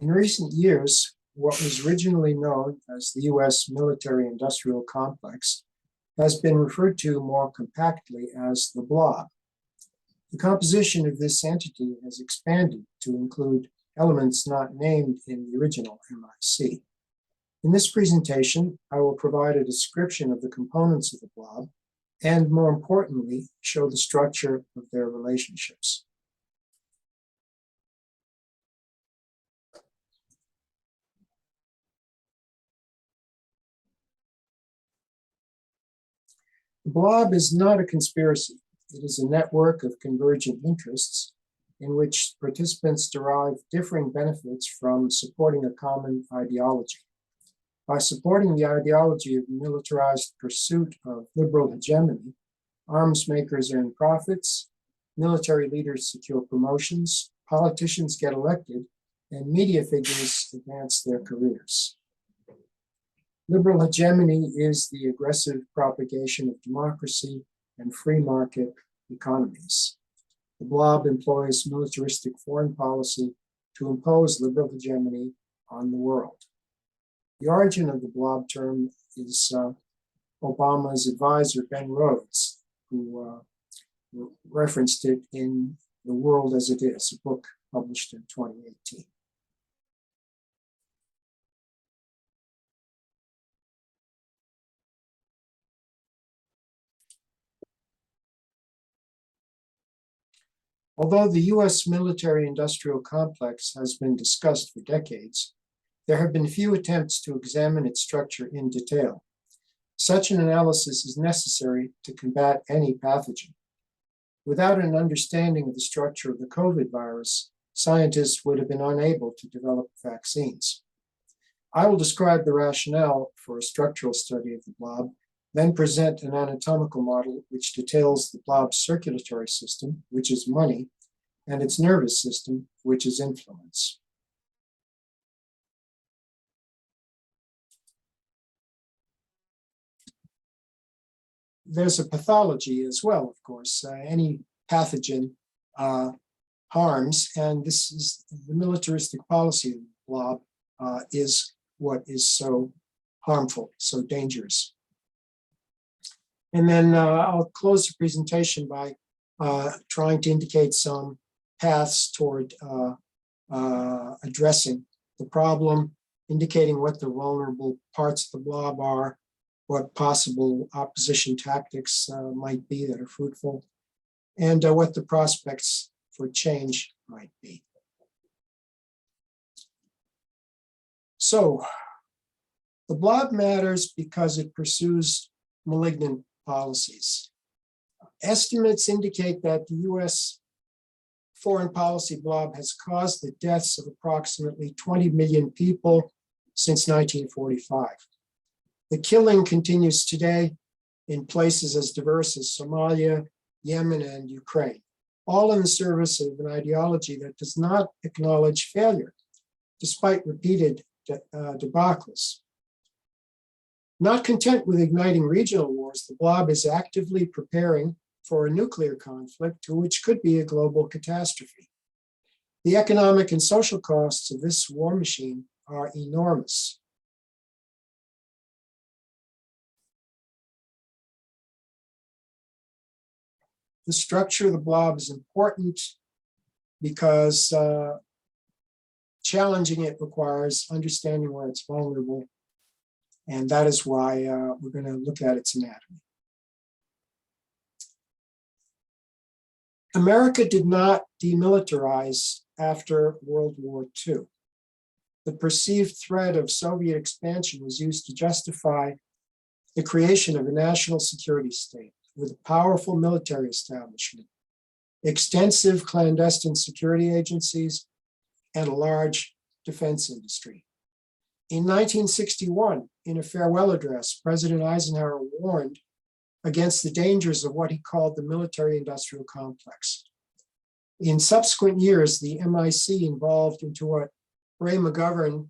In recent years, what was originally known as the U.S. military-industrial complex has been referred to more compactly as the Blob. The composition of this entity has expanded to include elements not named in the original MIC. In this presentation, I will provide a description of the components of the Blob and, more importantly, show the structure of their relationships. The Blob is not a conspiracy. It is a network of convergent interests in which participants derive differing benefits from supporting a common ideology. By supporting the ideology of militarized pursuit of liberal hegemony, arms makers earn profits, military leaders secure promotions, politicians get elected, and media figures advance their careers. Liberal hegemony is the aggressive propagation of democracy and free market economies. The Blob employs militaristic foreign policy to impose liberal hegemony on the world. The origin of the Blob term is Obama's advisor, Ben Rhodes, who referenced it in The World as It Is, a book published in 2018. Although the U.S. military-industrial complex has been discussed for decades, there have been few attempts to examine its structure in detail. Such an analysis is necessary to combat any pathogen. Without an understanding of the structure of the COVID virus, scientists would have been unable to develop vaccines. I will describe the rationale for a structural study of the Blob, then present an anatomical model which details the Blob's circulatory system, which is money, and its nervous system, which is influence. There's a pathology as well, of course. Any pathogen harms, and this is the militaristic policy of the Blob is what is so harmful, so dangerous. And then I'll close the presentation by trying to indicate some paths toward addressing the problem, indicating what the vulnerable parts of the Blob are, what possible opposition tactics might be that are fruitful, and what the prospects for change might be. So, the Blob matters because it pursues malignant policies. Estimates indicate that the U.S. foreign policy Blob has caused the deaths of approximately 20 million people since 1945. The killing continues today in places as diverse as Somalia, Yemen, and Ukraine, all in the service of an ideology that does not acknowledge failure, despite repeated debacles. Not content with igniting regional wars, the Blob is actively preparing for a nuclear conflict, which could be a global catastrophe. The economic and social costs of this war machine are enormous. The structure of the Blob is important because challenging it requires understanding where it's vulnerable, and that is why we're going to look at its anatomy. America did not demilitarize after World War II. The perceived threat of Soviet expansion was used to justify the creation of a national security state with a powerful military establishment, extensive clandestine security agencies, and a large defense industry. In 1961, in a farewell address, President Eisenhower warned against the dangers of what he called the military-industrial complex. In subsequent years, the MIC evolved into what Ray McGovern,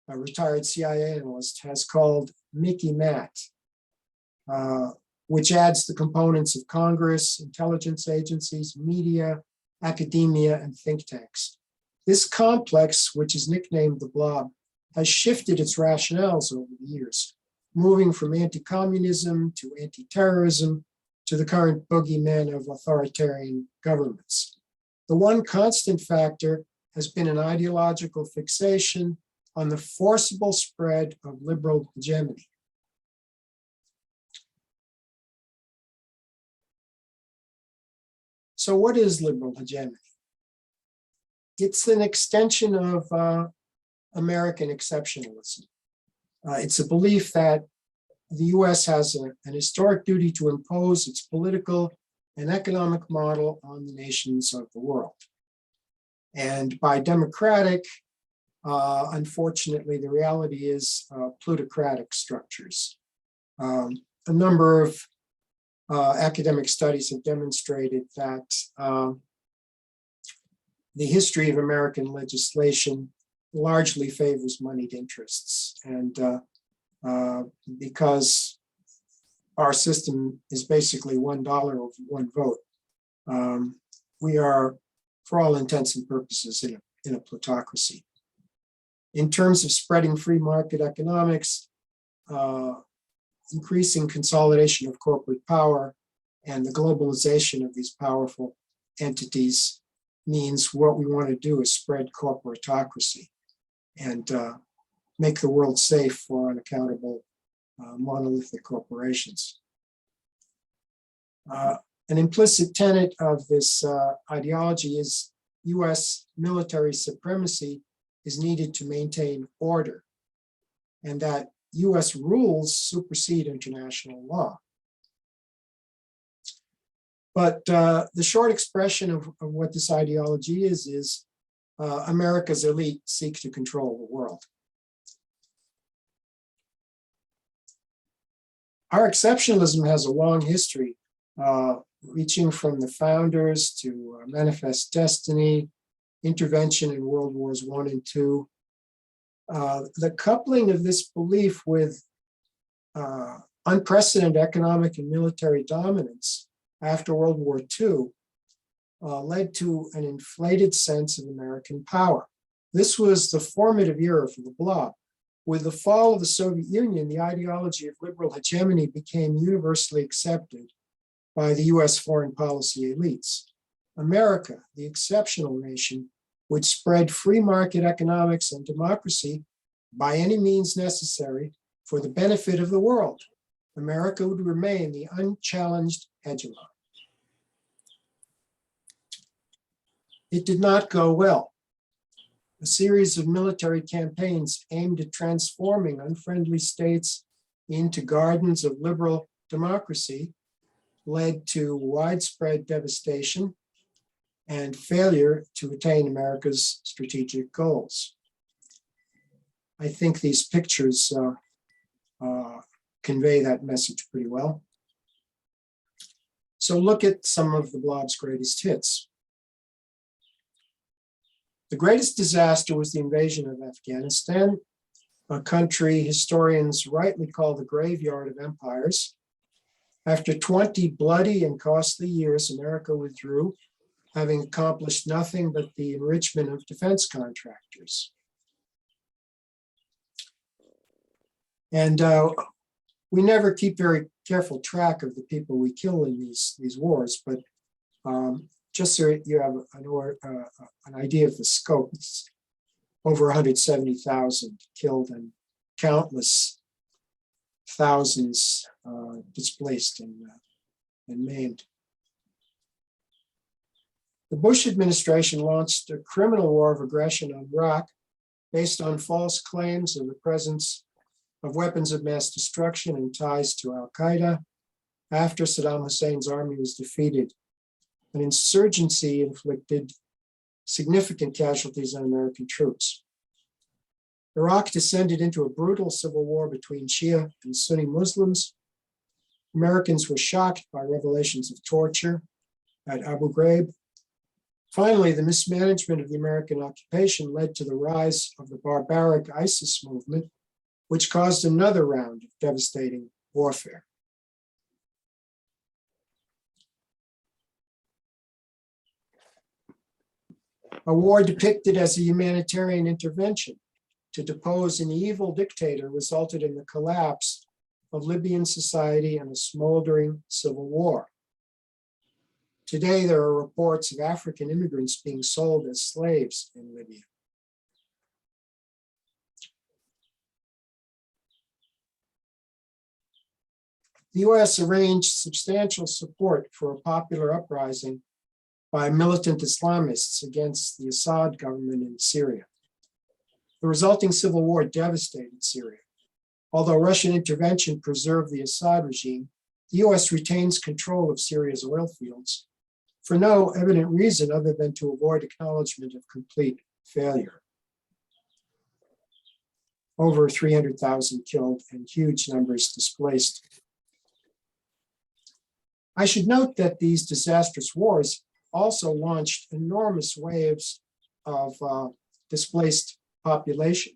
a retired CIA analyst, has called Mickey Matt, which adds the components of Congress, intelligence agencies, media, academia, and think tanks. This complex, which is nicknamed the Blob, has shifted its rationales over the years, moving from anti-communism to anti-terrorism to the current boogeyman of authoritarian governments. The one constant factor has been an ideological fixation on the forcible spread of liberal hegemony. So what is liberal hegemony? It's an extension of American exceptionalism. It's a belief that the US has an historic duty to impose its political and economic model on the nations of the world. And by democratic, unfortunately, the reality is plutocratic structures. A number of academic studies have demonstrated that the history of American legislation largely favors moneyed interests. And because our system is basically $1 over one vote, we are, for all intents and purposes, in a plutocracy. In terms of spreading free market economics, increasing consolidation of corporate power and the globalization of these powerful entities means what we want to do is spread corporatocracy and make the world safe for unaccountable monolithic corporations. An implicit tenet of this ideology is US military supremacy is needed to maintain order, and that US rules supersede international law. But the short expression of what this ideology is America's elite seek to control the world. Our exceptionalism has a long history, reaching from the founders to Manifest Destiny, intervention in World Wars I and II. The coupling of this belief with unprecedented economic and military dominance after World War II led to an inflated sense of American power. This was the formative era for the Blob. With the fall of the Soviet Union, the ideology of liberal hegemony became universally accepted by the US foreign policy elites. America, the exceptional nation, would spread free market economics and democracy by any means necessary for the benefit of the world. America would remain the unchallenged hegemon. It did not go well. A series of military campaigns aimed at transforming unfriendly states into gardens of liberal democracy led to widespread devastation and failure to attain America's strategic goals. I think these pictures convey that message pretty well. So look at some of the Blob's greatest hits. The greatest disaster was the invasion of Afghanistan, a country historians rightly call the graveyard of empires. After 20 bloody and costly years, America withdrew, having accomplished nothing but the enrichment of defense contractors. And we never keep very careful track of the people we kill in these wars, but just so you have an idea of the scope, it's over 170,000 killed and countless thousands displaced and maimed. The Bush administration launched a criminal war of aggression on Iraq based on false claims of the presence of weapons of mass destruction and ties to al-Qaeda after Saddam Hussein's army was defeated. An insurgency inflicted significant casualties on American troops. Iraq descended into a brutal civil war between Shia and Sunni Muslims. Americans were shocked by revelations of torture at Abu Ghraib. Finally, the mismanagement of the American occupation led to the rise of the barbaric ISIS movement, which caused another round of devastating warfare. A war depicted as a humanitarian intervention to depose an evil dictator resulted in the collapse of Libyan society and a smoldering civil war. Today, there are reports of African immigrants being sold as slaves in Libya. The US arranged substantial support for a popular uprising by militant Islamists against the Assad government in Syria. The resulting civil war devastated Syria. Although Russian intervention preserved the Assad regime, the US retains control of Syria's oil fields for no evident reason other than to avoid acknowledgement of complete failure. Over 300,000 killed and huge numbers displaced. I should note that these disastrous wars also launched enormous waves of displaced population,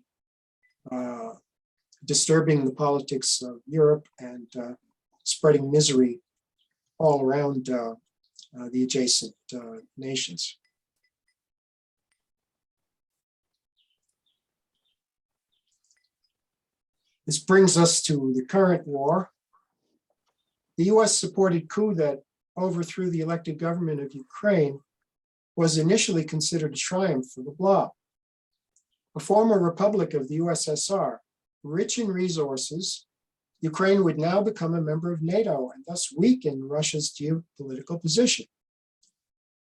disturbing the politics of Europe and spreading misery all around the adjacent nations. This brings us to the current war. The US-supported coup that overthrew the elected government of Ukraine was initially considered a triumph for the Blob. A former republic of the USSR, rich in resources, Ukraine would now become a member of NATO and thus weaken Russia's geopolitical position.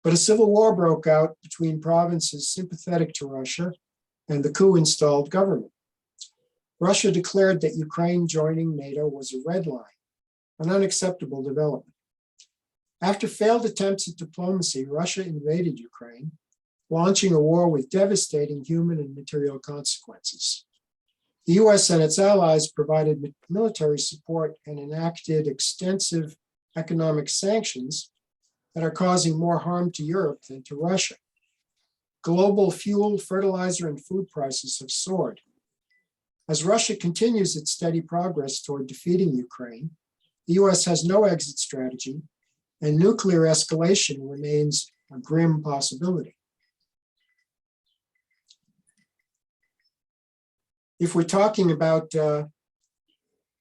But a civil war broke out between provinces sympathetic to Russia and the coup-installed government. Russia declared that Ukraine joining NATO was a red line, an unacceptable development. After failed attempts at diplomacy, Russia invaded Ukraine, launching a war with devastating human and material consequences. The US and its allies provided military support and enacted extensive economic sanctions that are causing more harm to Europe than to Russia. Global fuel, fertilizer, and food prices have soared. As Russia continues its steady progress toward defeating Ukraine, the US has no exit strategy, and nuclear escalation remains a grim possibility. If we're talking about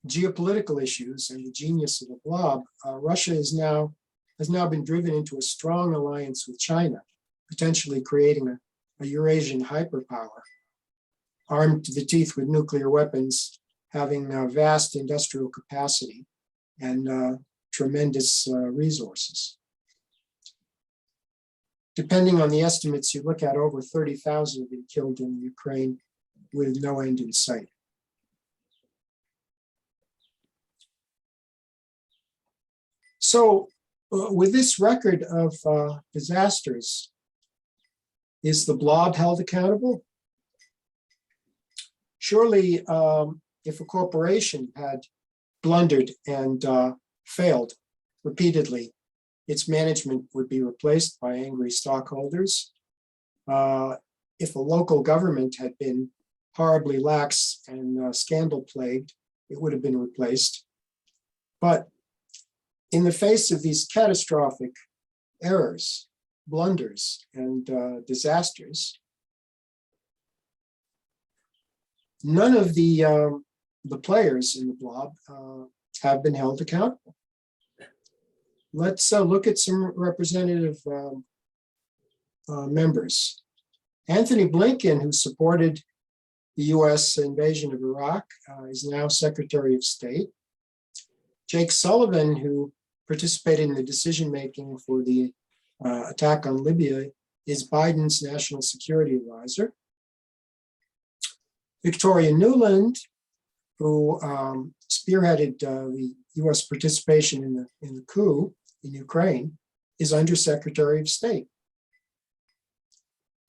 geopolitical issues and the genius of the Blob, Russia has now been driven into a strong alliance with China, potentially creating a Eurasian hyperpower, armed to the teeth with nuclear weapons, having vast industrial capacity and tremendous resources. Depending on the estimates you look at, over 30,000 have been killed in Ukraine with no end in sight. So with this record of disasters, is the Blob held accountable? Surely, if a corporation had blundered and failed repeatedly, its management would be replaced by angry stockholders. If a local government had been horribly lax and scandal-plagued, it would have been replaced. But in the face of these catastrophic errors, blunders, and disasters, none of the players in the Blob have been held accountable. Let's look at some representative members. Anthony Blinken, who supported the US invasion of Iraq, is now Secretary of State. Jake Sullivan, who participated in the decision-making for the attack on Libya, is Biden's National Security Advisor. Victoria Nuland, who spearheaded the US participation in the coup in Ukraine, is Undersecretary of State.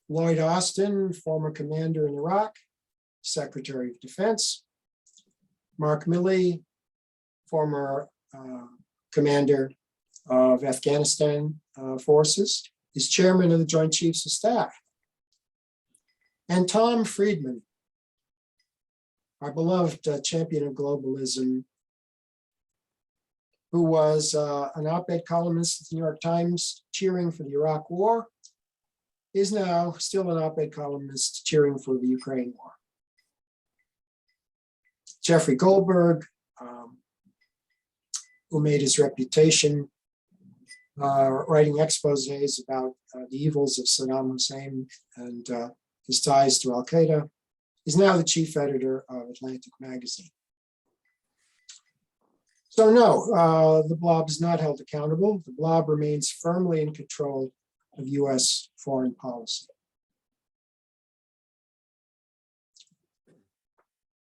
Lloyd Austin, former commander in Iraq, Secretary of Defense. Mark Milley, former commander of Afghanistan forces, is chairman of the Joint Chiefs of Staff. And Tom Friedman, our beloved champion of globalism, who was an op-ed columnist at the New York Times cheering for the Iraq War, is now still an op-ed columnist cheering for the Ukraine war. Jeffrey Goldberg, who made his reputation writing exposés about the evils of Saddam Hussein and his ties to Al-Qaeda, is now the chief editor of Atlantic Magazine. So no, the Blob is not held accountable. The Blob remains firmly in control of US foreign policy.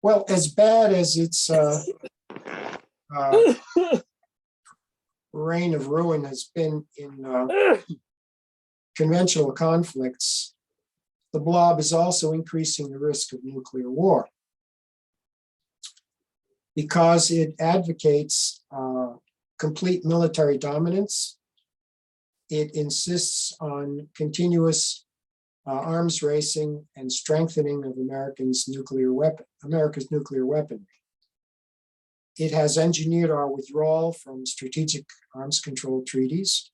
Well, as bad as its reign of ruin has been in conventional conflicts, the Blob is also increasing the risk of nuclear war because it advocates complete military dominance. It insists on continuous arms racing and strengthening of America's nuclear weaponry. It has engineered our withdrawal from strategic arms control treaties,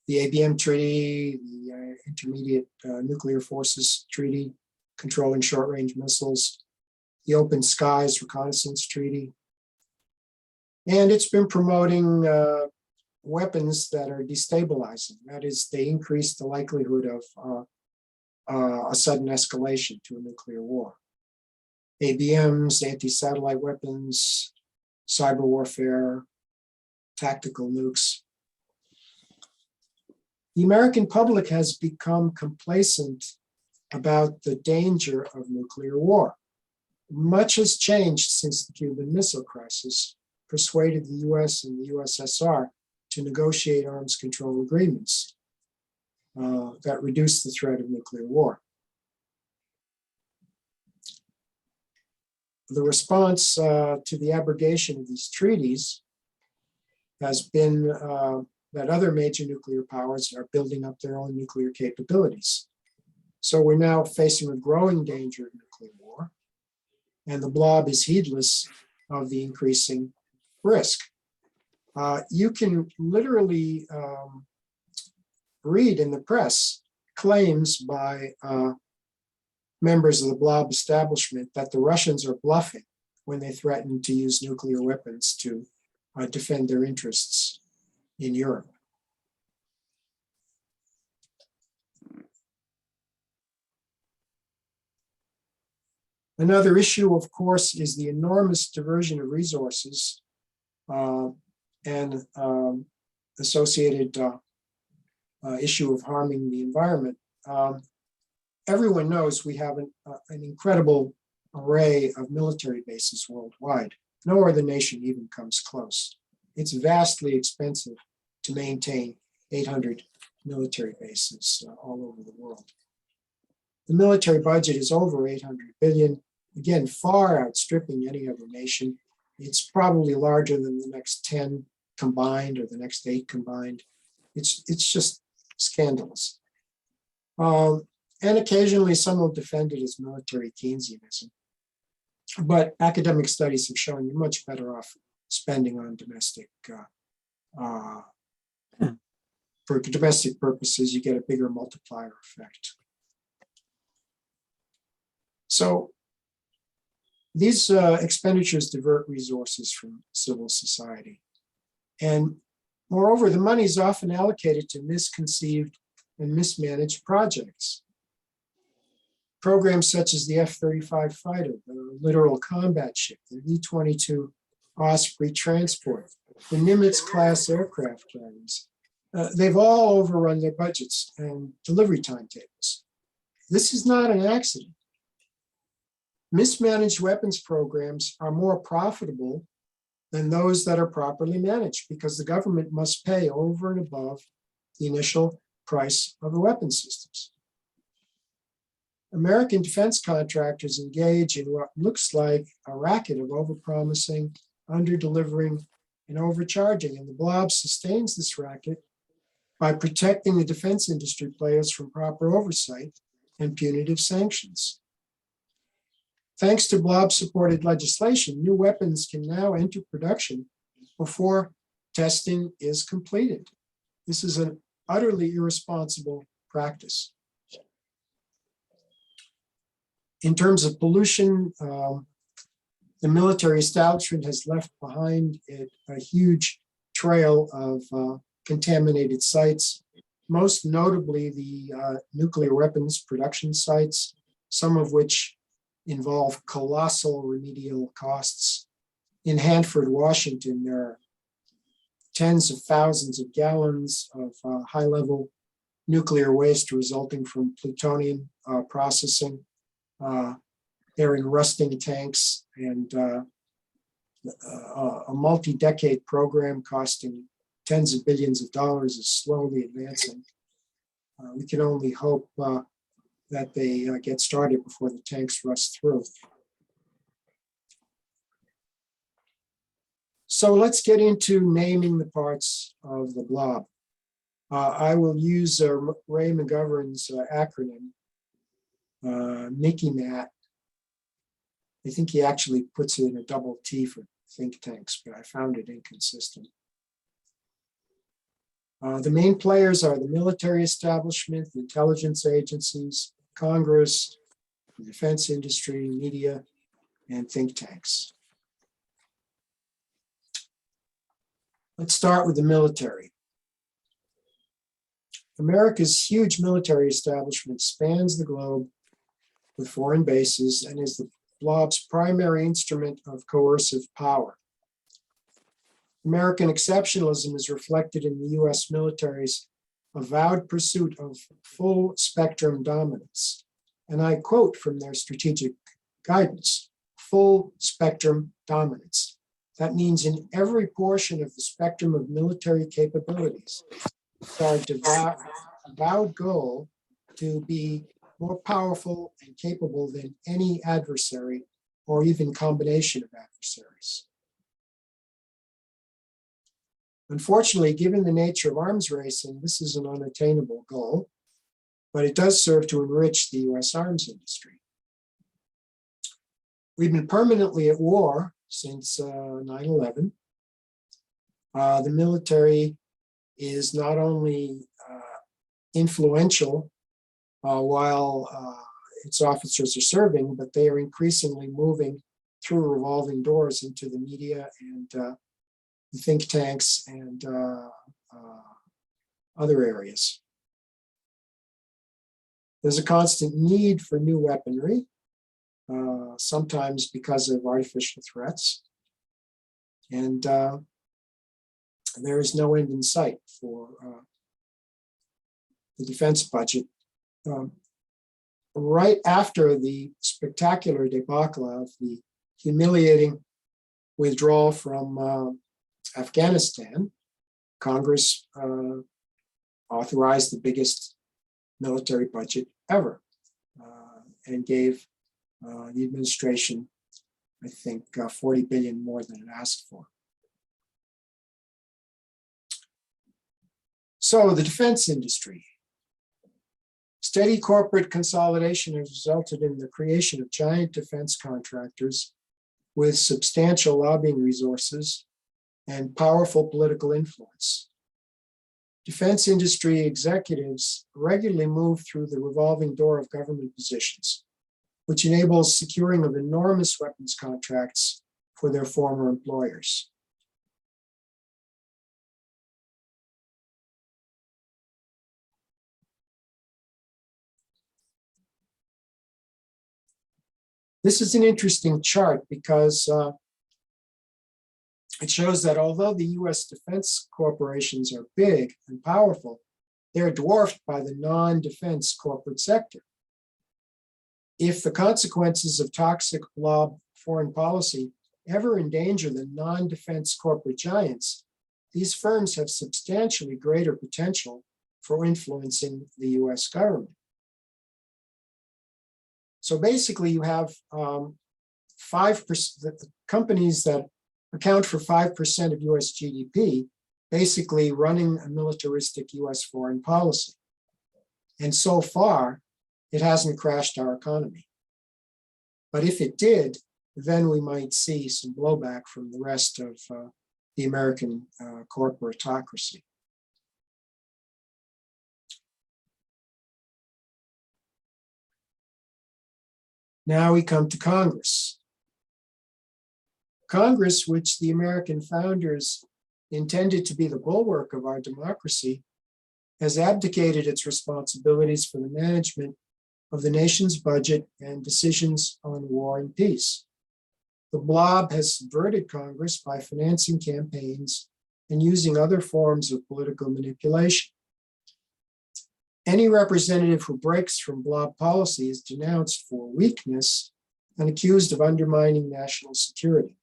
the ABM Treaty, the Intermediate Nuclear Forces Treaty, controlling short-range missiles, the Open Skies Reconnaissance Treaty, and it's been promoting weapons that are destabilizing. That is, they increase the likelihood of a sudden escalation to a nuclear war. ABMs, anti-satellite weapons, cyber warfare, tactical nukes. The American public has become complacent about the danger of nuclear war. Much has changed since the Cuban Missile Crisis persuaded the US and the USSR to negotiate arms control agreements that reduce the threat of nuclear war. The response to the abrogation of these treaties has been that other major nuclear powers are building up their own nuclear capabilities. So we're now facing a growing danger of nuclear war, and the Blob is heedless of the increasing risk. You can literally read in the press claims by members of the Blob establishment that the Russians are bluffing when they threaten to use nuclear weapons to defend their interests in Europe. Another issue, of course, is the enormous diversion of resources and associated issue of harming the environment. Everyone knows we have an incredible array of military bases worldwide. No other nation even comes close. It's vastly expensive to maintain 800 military bases all over the world. The military budget is over 800 billion, again, far outstripping any other nation. It's probably larger than the next 10 combined or the next 8 combined. It's just scandalous. And occasionally some will defend it as military Keynesianism. But academic studies have shown you're much better off spending on domestic, for domestic purposes, you get a bigger multiplier effect. So these expenditures divert resources from civil society. And moreover, the money is often allocated to misconceived and mismanaged projects. Programs such as the F-35 fighter, the littoral combat ship, the V-22 Osprey transport, the Nimitz-class aircraft carriers, they've all overrun their budgets and delivery timetables. This is not an accident. Mismanaged weapons programs are more profitable than those that are properly managed because the government must pay over and above the initial price of the weapon systems. American defense contractors engage in what looks like a racket of overpromising, underdelivering, and overcharging, and the Blob sustains this racket by protecting the defense industry players from proper oversight and punitive sanctions. Thanks to Blob-supported legislation, new weapons can now enter production before testing is completed. This is an utterly irresponsible practice. In terms of pollution, the military establishment has left behind it a huge trail of contaminated sites, most notably the nuclear weapons production sites, some of which involve colossal remedial costs. In Hanford, Washington, there are tens of thousands of gallons of high-level nuclear waste resulting from plutonium processing. They're in rusting tanks, and a multi-decade program costing tens of billions of dollars is slowly advancing. We can only hope that they get started before the tanks rust through. So let's get into naming the parts of the blob. I will use Ray McGovern's acronym, MICI-MAT. I think he actually puts it in a double T for think tanks, but I found it inconsistent. The main players are the military establishment, the intelligence agencies, Congress, the defense industry, media, and think tanks. Let's start with the military. America's huge military establishment spans the globe with foreign bases and is the blob's primary instrument of coercive power. American exceptionalism is reflected in the US military's avowed pursuit of full spectrum dominance. And I quote from their strategic guidance, full spectrum dominance. That means in every portion of the spectrum of military capabilities, it's our avowed goal to be more powerful and capable than any adversary or even combination of adversaries. Unfortunately, given the nature of arms racing, this is an unattainable goal, but it does serve to enrich the US arms industry. We've been permanently at war since 9/11. The military is not only influential while its officers are serving, but they are increasingly moving through revolving doors into the media and the think tanks and other areas. There's a constant need for new weaponry, sometimes because of artificial threats. And there is no end in sight for the defense budget. Right after the spectacular debacle of the humiliating withdrawal from Afghanistan, Congress authorized the biggest military budget ever and gave the administration, I think, $40 billion more than it asked for. So the defense industry. Steady corporate consolidation has resulted in the creation of giant defense contractors with substantial lobbying resources and powerful political influence. Defense industry executives regularly move through the revolving door of government positions, which enables securing of enormous weapons contracts for their former employers. This is an interesting chart because it shows that although the US defense corporations are big and powerful, they're dwarfed by the non-defense corporate sector. If the consequences of toxic blob foreign policy ever endanger the non-defense corporate giants, these firms have substantially greater potential for influencing the US government. So basically you have 5%, the companies that account for 5% of US GDP, basically running a militaristic US foreign policy. And so far, it hasn't crashed our economy. But if it did, then we might see some blowback from the rest of the American corporatocracy. Now we come to Congress. Congress, which the American founders intended to be the bulwark of our democracy, has abdicated its responsibilities for the management of the nation's budget and decisions on war and peace. The Blob has subverted Congress by financing campaigns and using other forms of political manipulation. Any representative who breaks from Blob policy is denounced for weakness and accused of undermining national security.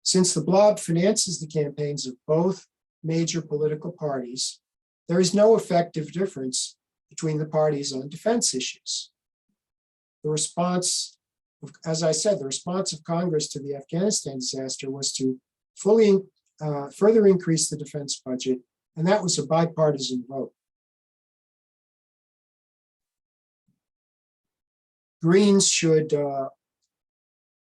Since the Blob finances the campaigns of both major political parties, there is no effective difference between the parties on defense issues. The response, as I said, the response of Congress to the Afghanistan disaster was to further increase the defense budget, and that was a bipartisan vote. Greens should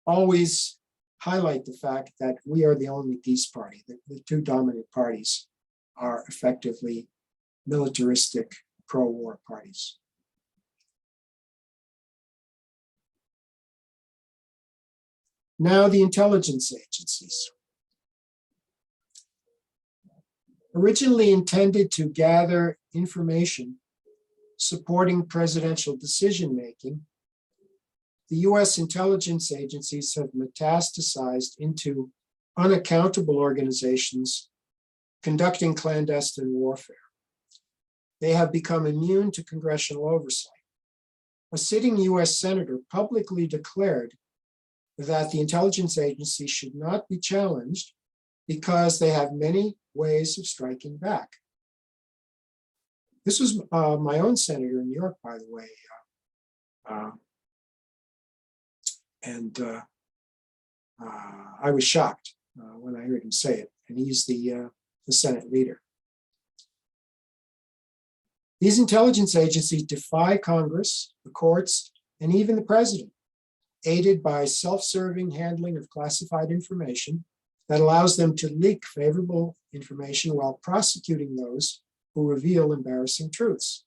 always highlight the fact that we are the only peace party. The two dominant parties are effectively militaristic pro-war parties. Now, the intelligence agencies. Originally intended to gather information supporting presidential decision-making, the US intelligence agencies have metastasized into unaccountable organizations conducting clandestine warfare. They have become immune to congressional oversight. A sitting US senator publicly declared that the intelligence agency should not be challenged because they have many ways of striking back. This was my own senator in New York, by the way. I was shocked when I heard him say it, and he's the Senate leader. These intelligence agencies defy Congress, the courts, and even the president, aided by self-serving handling of classified information that allows them to leak favorable information while prosecuting those who reveal embarrassing truths.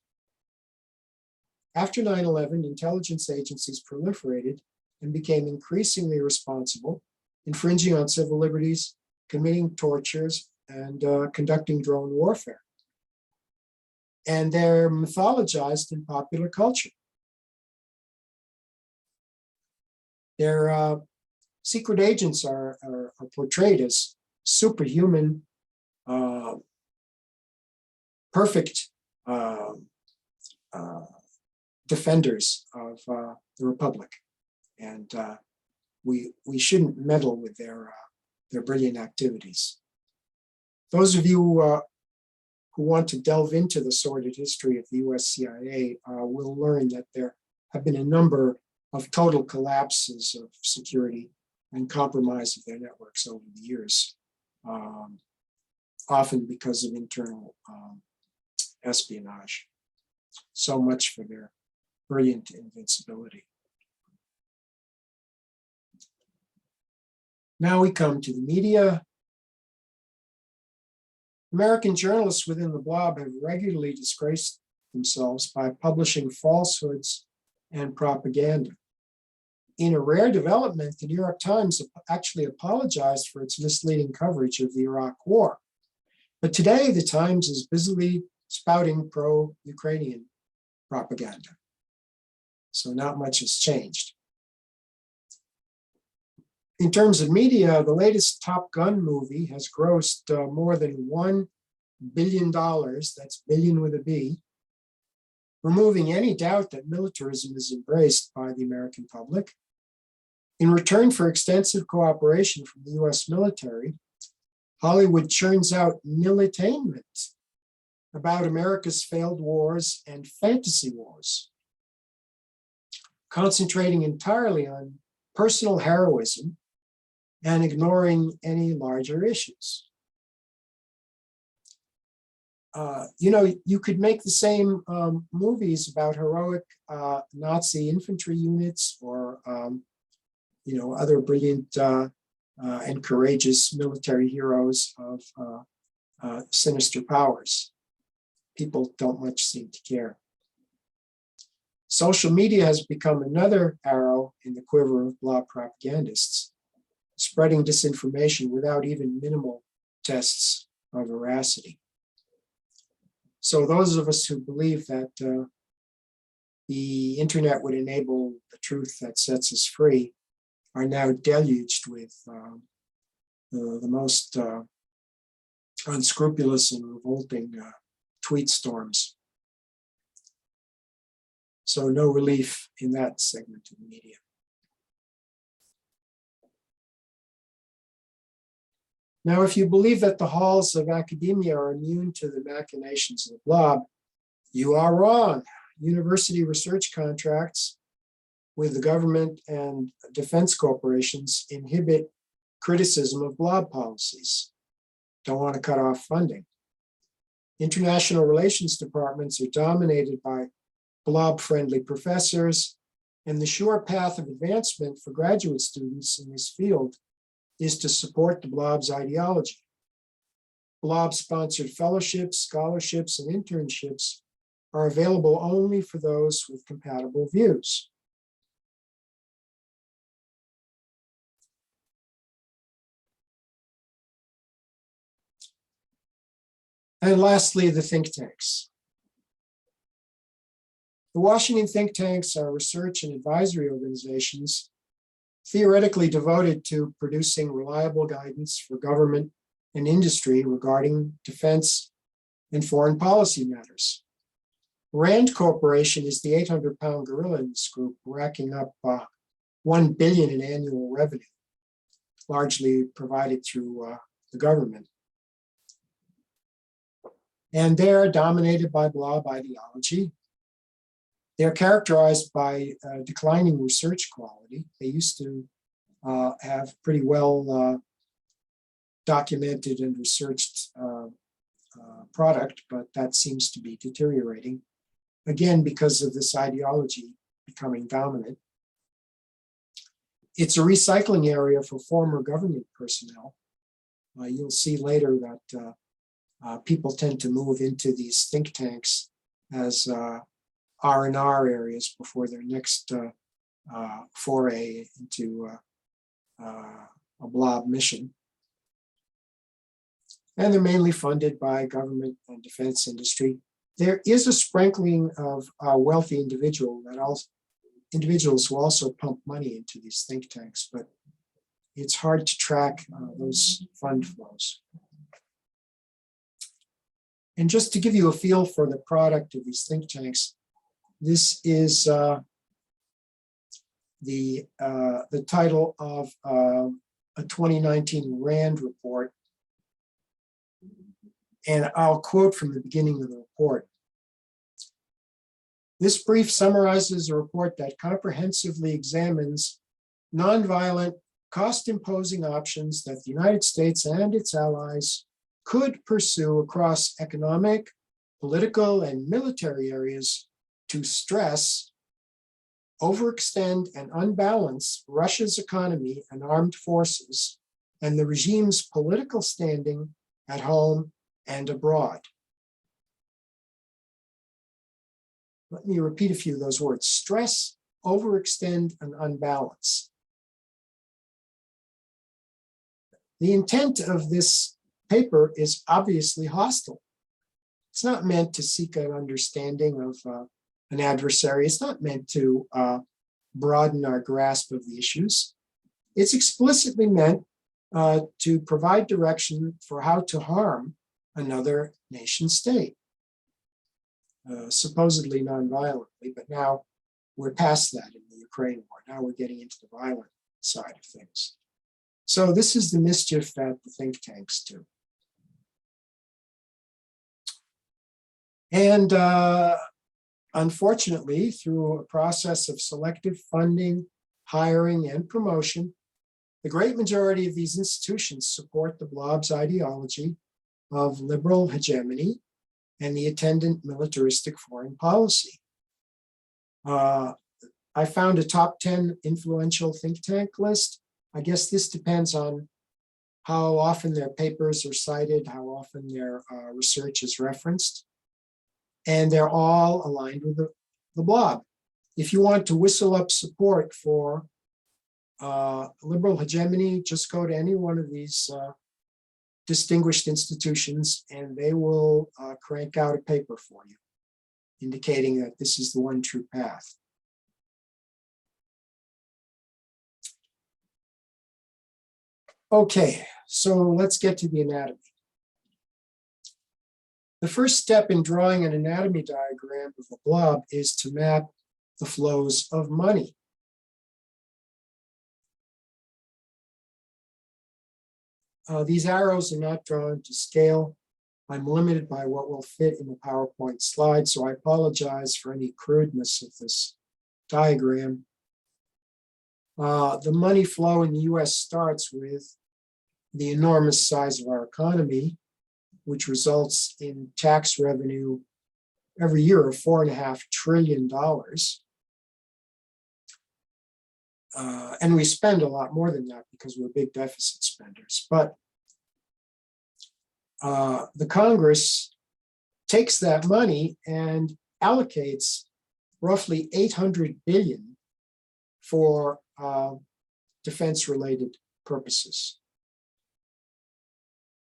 After 9/11, intelligence agencies proliferated and became increasingly responsible, infringing on civil liberties, committing tortures, and conducting drone warfare. And they're mythologized in popular culture. Their secret agents are portrayed as superhuman, perfect defenders of the Republic. And we shouldn't meddle with their brilliant activities. Those of you who want to delve into the sordid history of the US CIA will learn that there have been a number of total collapses of security and compromise of their networks over the years, often because of internal espionage. So much for their brilliant invincibility. Now we come to the media. American journalists within the Blob have regularly disgraced themselves by publishing falsehoods and propaganda. In a rare development, the New York Times actually apologized for its misleading coverage of the Iraq War. But today, the Times is busily spouting pro-Ukrainian propaganda. So not much has changed. In terms of media, the latest Top Gun movie has grossed more than $1 billion, that's billion with a B, removing any doubt that militarism is embraced by the American public. In return for extensive cooperation from the US military, Hollywood churns out militainment about America's failed wars and fantasy wars, concentrating entirely on personal heroism and ignoring any larger issues. You could make the same movies about heroic Nazi infantry units or, other brilliant and courageous military heroes of sinister powers. People don't much seem to care. Social media has become another arrow in the quiver of Blob propagandists, spreading disinformation without even minimal tests of veracity. So those of us who believe that the internet would enable the truth that sets us free are now deluged with the most unscrupulous and revolting tweet storms. So no relief in that segment of the media. Now, if you believe that the halls of academia are immune to the machinations of the Blob, you are wrong. University research contracts with the government and defense corporations inhibit criticism of Blob policies. Don't want to cut off funding. International relations departments are dominated by Blob-friendly professors, and the sure path of advancement for graduate students in this field is to support the Blob's ideology. Blob-sponsored fellowships, scholarships, and internships are available only for those with compatible views. And lastly, the think tanks. The Washington think tanks are research and advisory organizations theoretically devoted to producing reliable guidance for government and industry regarding defense and foreign policy matters. Rand Corporation is the 800-pound gorilla in this group, racking up $1 billion in annual revenue, largely provided through the government. And they're dominated by Blob ideology. They're characterized by declining research quality. They used to have pretty well documented and researched product, but that seems to be deteriorating, again, because of this ideology becoming dominant. It's a recycling area for former government personnel. You'll see later that people tend to move into these think tanks as R&R areas before their next foray into a Blob mission. And they're mainly funded by government and defense industry. There is a sprinkling of wealthy individuals who also pump money into these think tanks, but it's hard to track those fund flows. And just to give you a feel for the product of these think tanks, this is the title of a 2019 RAND report. And I'll quote from the beginning of the report. This brief summarizes a report that comprehensively examines nonviolent, cost-imposing options that the United States and its allies could pursue across economic, political, and military areas to stress, overextend, and unbalance Russia's economy and armed forces and the regime's political standing at home and abroad. Let me repeat a few of those words: stress, overextend, and unbalance. The intent of this paper is obviously hostile. It's not meant to seek an understanding of an adversary. It's not meant to broaden our grasp of the issues. It's explicitly meant to provide direction for how to harm another nation state, supposedly non-violently, but now we're past that in the Ukraine war. Now we're getting into the violent side of things. So this is the mischief that the think tanks do. And unfortunately, through a process of selective funding, hiring, and promotion, the great majority of these institutions support the Blob's ideology of liberal hegemony and the attendant militaristic foreign policy. I found a top 10 influential think tank list. I guess this depends on how often their papers are cited, how often their research is referenced. And they're all aligned with the Blob. If you want to whistle up support for liberal hegemony, just go to any one of these distinguished institutions and they will crank out a paper for you, indicating that this is the one true path. Okay, so let's get to the anatomy. The first step in drawing an anatomy diagram of a blob is to map the flows of money. These arrows are not drawn to scale. I'm limited by what will fit in the PowerPoint slide, so I apologize for any crudeness of this diagram. The money flow in the US starts with the enormous size of our economy, which results in tax revenue every year of $4.5 trillion. And we spend a lot more than that because we're big deficit spenders. But the Congress takes that money and allocates roughly $800 billion for defense-related purposes.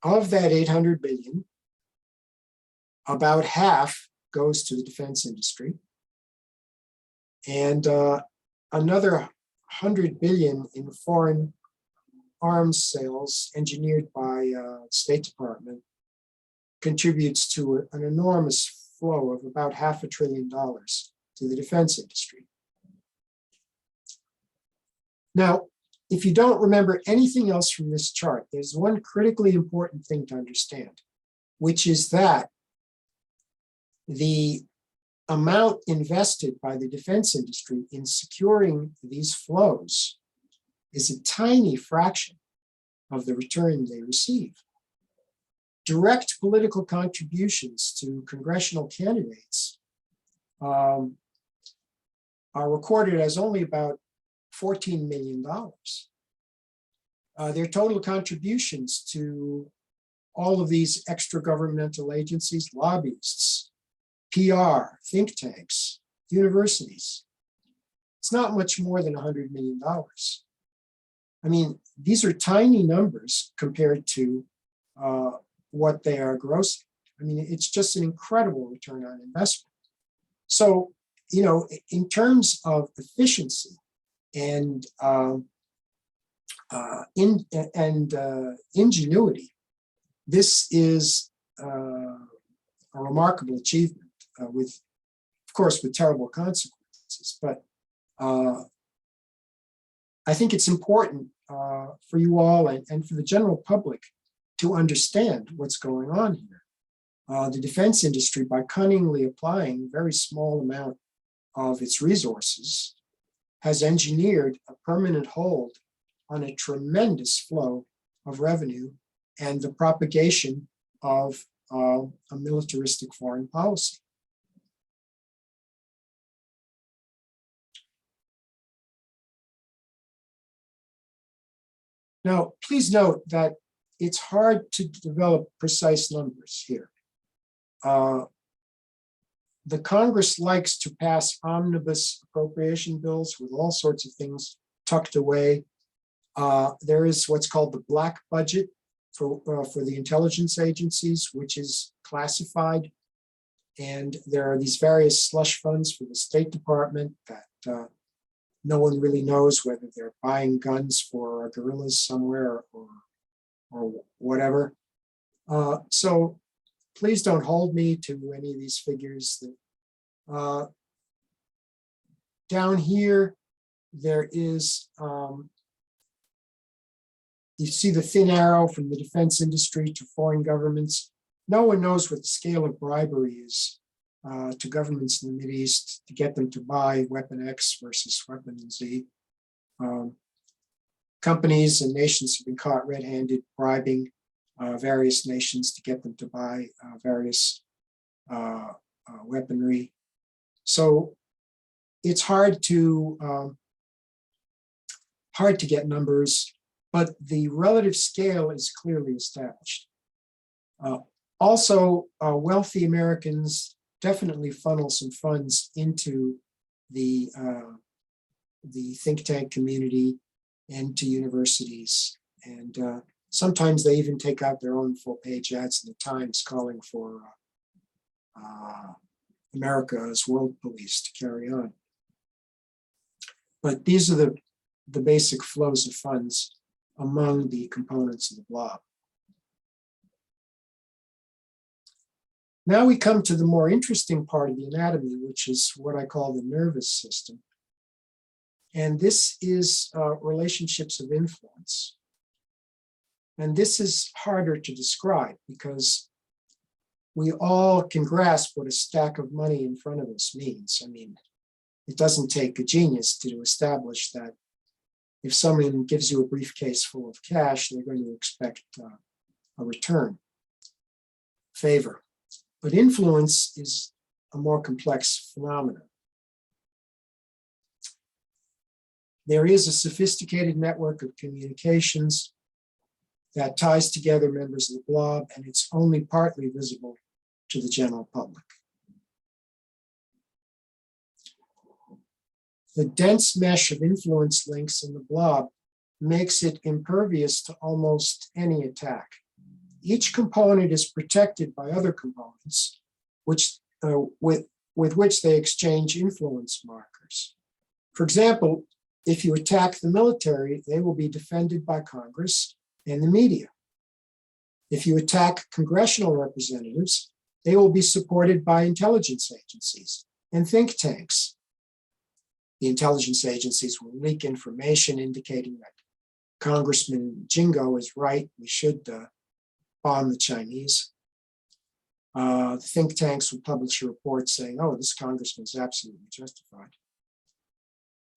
Of that $800 billion, about half goes to the defense industry, and another $100 billion in foreign arms sales engineered by State Department contributes to an enormous flow of about $500 billion to the defense industry. Now, if you don't remember anything else from this chart, there's one critically important thing to understand, which is that the amount invested by the defense industry in securing these flows is a tiny fraction of the return they receive. Direct political contributions to congressional candidates are recorded as only about $14 million. Their total contributions to all of these extra governmental agencies, lobbyists, PR, think tanks, universities, it's not much more than $100 million. I mean, these are tiny numbers compared to what they are grossing. I mean, it's just an incredible return on investment. So, you know, in terms of efficiency and ingenuity, this is a remarkable achievement with, of course, with terrible consequences. But I think it's important for you all and for the general public to understand what's going on here. The defense industry, by cunningly applying a very small amount of its resources, has engineered a permanent hold on a tremendous flow of revenue and the propagation of a militaristic foreign policy. Now, please note that it's hard to develop precise numbers here. The Congress likes to pass omnibus appropriation bills with all sorts of things tucked away. There is what's called the black budget for the intelligence agencies, which is classified. And there are these various slush funds for the State Department that no one really knows whether they're buying guns for guerrillas somewhere or whatever. So please don't hold me to any of these figures. Down here, there is, you see the thin arrow from the defense industry to foreign governments. No one knows what the scale of bribery is to governments in the Mideast to get them to buy weapon X versus weapon Z. Companies and nations have been caught red-handed bribing various nations to get them to buy various weaponry. So it's hard to get numbers, but the relative scale is clearly established. Also, wealthy Americans definitely funnel some funds into the think tank community and to universities. And sometimes they even take out their own full-page ads in the Times calling for America as world police to carry on. But these are the basic flows of funds among the components of the blob. Now we come to the more interesting part of the anatomy, which is what I call the nervous system. And this is relationships of influence. And this is harder to describe because we all can grasp what a stack of money in front of us means. I mean, it doesn't take a genius to establish that if someone gives you a briefcase full of cash, they're going to expect a return, favor. But influence is a more complex phenomenon. There is a sophisticated network of communications that ties together members of the blob, and it's only partly visible to the general public. The dense mesh of influence links in the blob makes it impervious to almost any attack. Each component is protected by other components, which, with which they exchange influence markers. For example, if you attack the military, they will be defended by Congress and the media. If you attack congressional representatives, they will be supported by intelligence agencies and think tanks. The intelligence agencies will leak information indicating that Congressman Jingo is right, we should bomb the Chinese. The think tanks will publish a report saying, oh, this congressman is absolutely justified.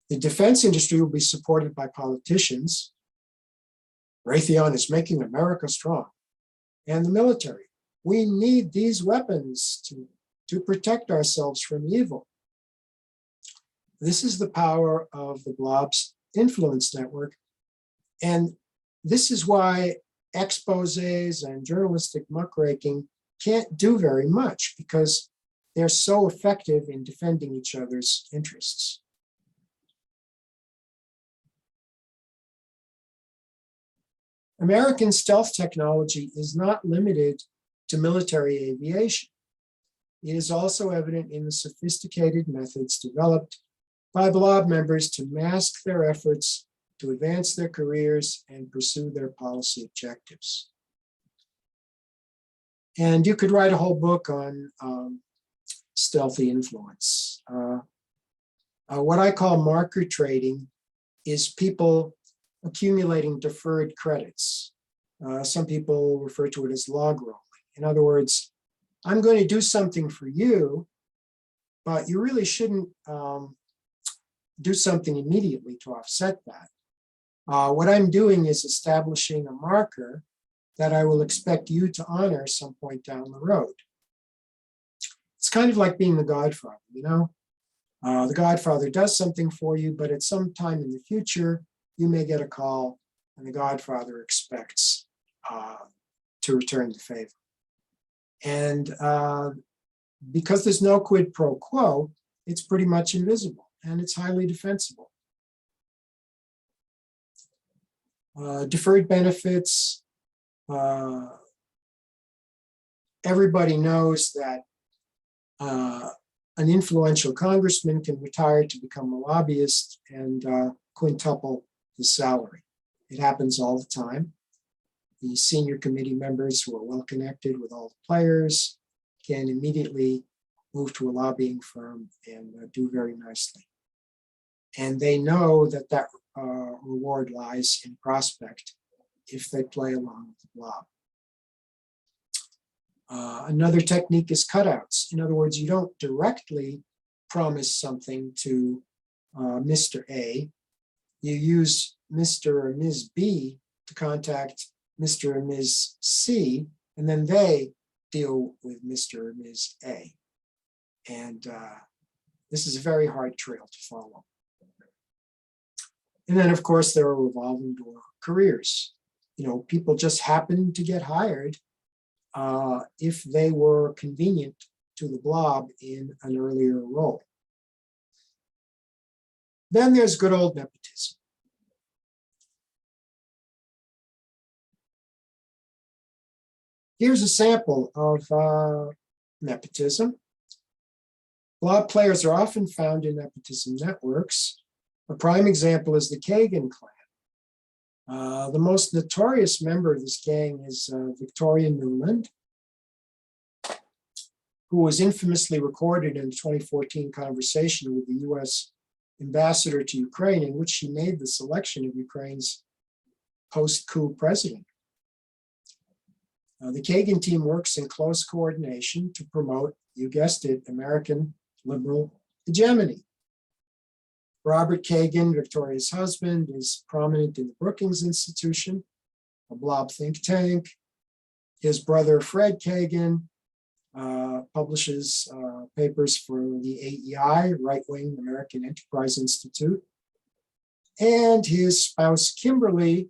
The defense industry will be supported by politicians. Raytheon is making America strong. And the military. We need these weapons to protect ourselves from evil. This is the power of the blob's influence network. And this is why exposés and journalistic muckraking can't do very much because they're so effective in defending each other's interests. American stealth technology is not limited to military aviation. It is also evident in the sophisticated methods developed by blob members to mask their efforts to advance their careers and pursue their policy objectives. And you could write a whole book on stealthy influence. What I call marker trading is people accumulating deferred credits. Some people refer to it as log rolling. In other words, I'm going to do something for you, but you really shouldn't do something immediately to offset that. What I'm doing is establishing a marker that I will expect you to honor some point down the road. It's kind of like being the Godfather, you know? The Godfather does something for you, but at some time in the future, you may get a call and the Godfather expects to return the favor. And because there's no quid pro quo, it's pretty much invisible and it's highly defensible. Deferred benefits, everybody knows that an influential congressman can retire to become a lobbyist and quintuple his salary. It happens all the time. The senior committee members who are well connected with all the players can immediately move to a lobbying firm and do very nicely. And they know that that reward lies in prospect if they play along with the blob. Another technique is cutouts. In other words, you don't directly promise something to Mr. A. You use Mr. or Ms. B to contact Mr. or Ms. C, and then they deal with Mr. or Ms. A. And this is a very hard trail to follow. And then, of course, there are revolving door careers. You know, people just happen to get hired if they were convenient to the blob in an earlier role. Then there's good old nepotism. Here's a sample of nepotism. Blob players are often found in nepotism networks. A prime example is the Kagan clan. The most notorious member of this gang is Victoria Nuland, who was infamously recorded in a 2014 conversation with the US ambassador to Ukraine, in which she made the selection of Ukraine's post-coup president. The Kagan team works in close coordination to promote, you guessed it, American liberal hegemony. Robert Kagan, Victoria's husband, is prominent in the Brookings Institution, a Blob think tank. His brother, Fred Kagan, publishes papers for the AEI, Right-Wing American Enterprise Institute. And his spouse, Kimberly,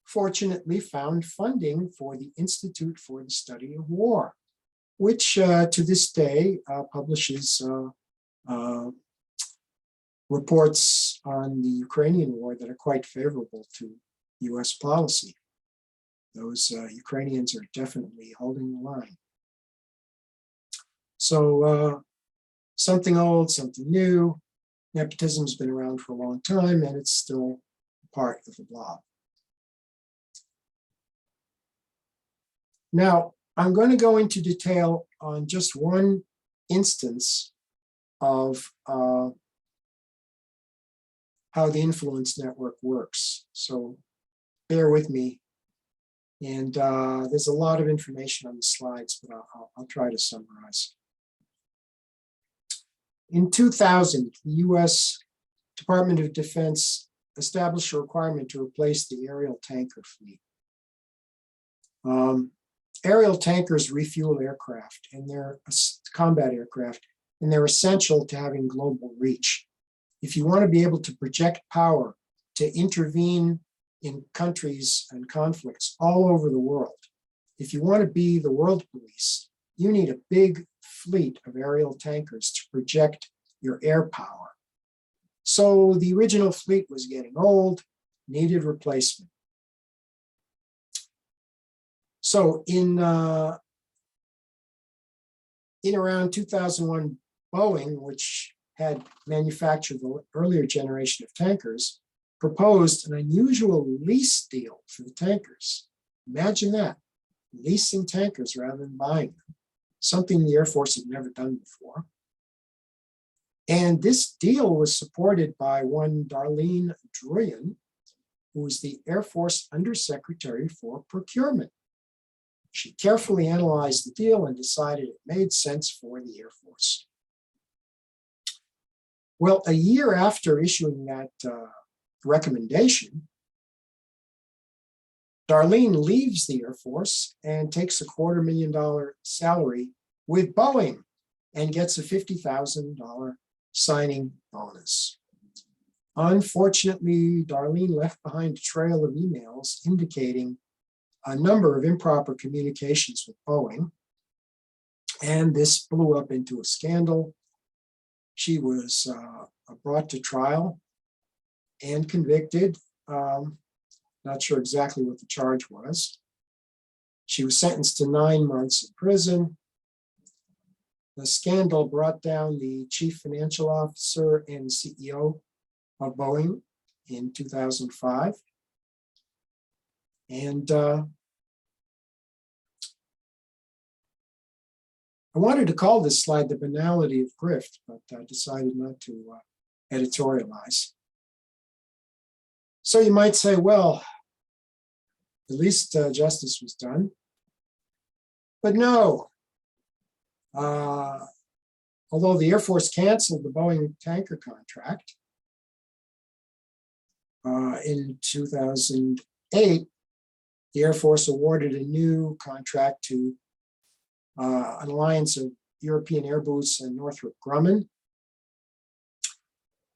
fortunately found funding for the Institute for the Study of War, which to this day publishes reports on the Ukrainian war that are quite favorable to US policy. Those Ukrainians are definitely holding the line. So something old, something new. Nepotism's been around for a long time, and it's still part of the Blob. Now, I'm going to go into detail on just one instance of how the influence network works. So bear with me. And there's a lot of information on the slides, but I'll try to summarize. In 2000, the US Department of Defense established a requirement to replace the aerial tanker fleet. Aerial tankers refuel aircraft, and they're combat aircraft, and they're essential to having global reach. If you want to be able to project power to intervene in countries and conflicts all over the world, if you want to be the world police, you need a big fleet of aerial tankers to project your air power. So the original fleet was getting old, needed replacement. So in around 2001, Boeing, which had manufactured the earlier generation of tankers, proposed an unusual lease deal for the tankers. Imagine that, leasing tankers rather than buying them, something the Air Force had never done before. And this deal was supported by one Darlene Druyan, who was the Air Force Undersecretary for Procurement. She carefully analyzed the deal and decided it made sense for the Air Force. Well, a year after issuing that recommendation, Darlene leaves the Air Force and takes a $250,000 salary with Boeing and gets a $50,000 signing bonus. Unfortunately, Darlene left behind a trail of emails indicating a number of improper communications with Boeing, and this blew up into a scandal. She was brought to trial and convicted. Not sure exactly what the charge was. She was sentenced to 9 months in prison. The scandal brought down the chief financial officer and CEO of Boeing in 2005. And I wanted to call this slide the banality of grift, but I decided not to editorialize. So you might say, well, at least justice was done. But no, although the Air Force canceled the Boeing tanker contract in 2008, the Air Force awarded a new contract to an alliance of European Airbus and Northrop Grumman.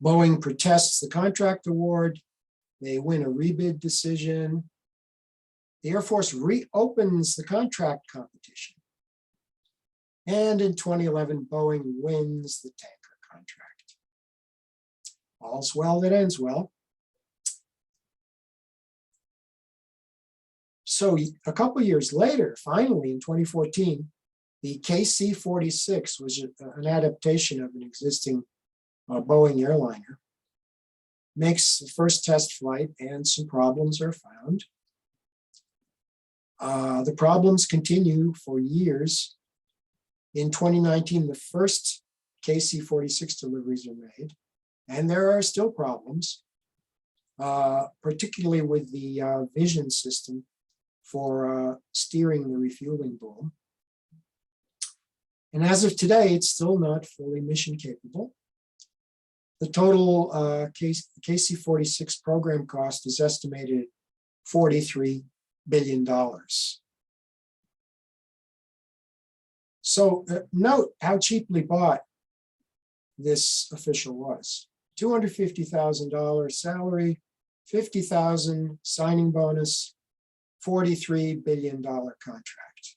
Boeing protests the contract award. They win a rebid decision. The Air Force reopens the contract competition. And in 2011, Boeing wins the tanker contract. All's well that ends well. So a couple years later, finally in 2014, the KC-46 was an adaptation of an existing Boeing airliner. Makes the first test flight and some problems are found. The problems continue for years. In 2019, the first KC-46 deliveries are made, and there are still problems, particularly with the vision system for steering the refueling boom. And as of today, it's still not fully mission capable. The total KC-46 program cost is estimated at $43 billion. So note how cheaply bought this official was. $250,000 salary, $50,000 signing bonus, $43 billion contract.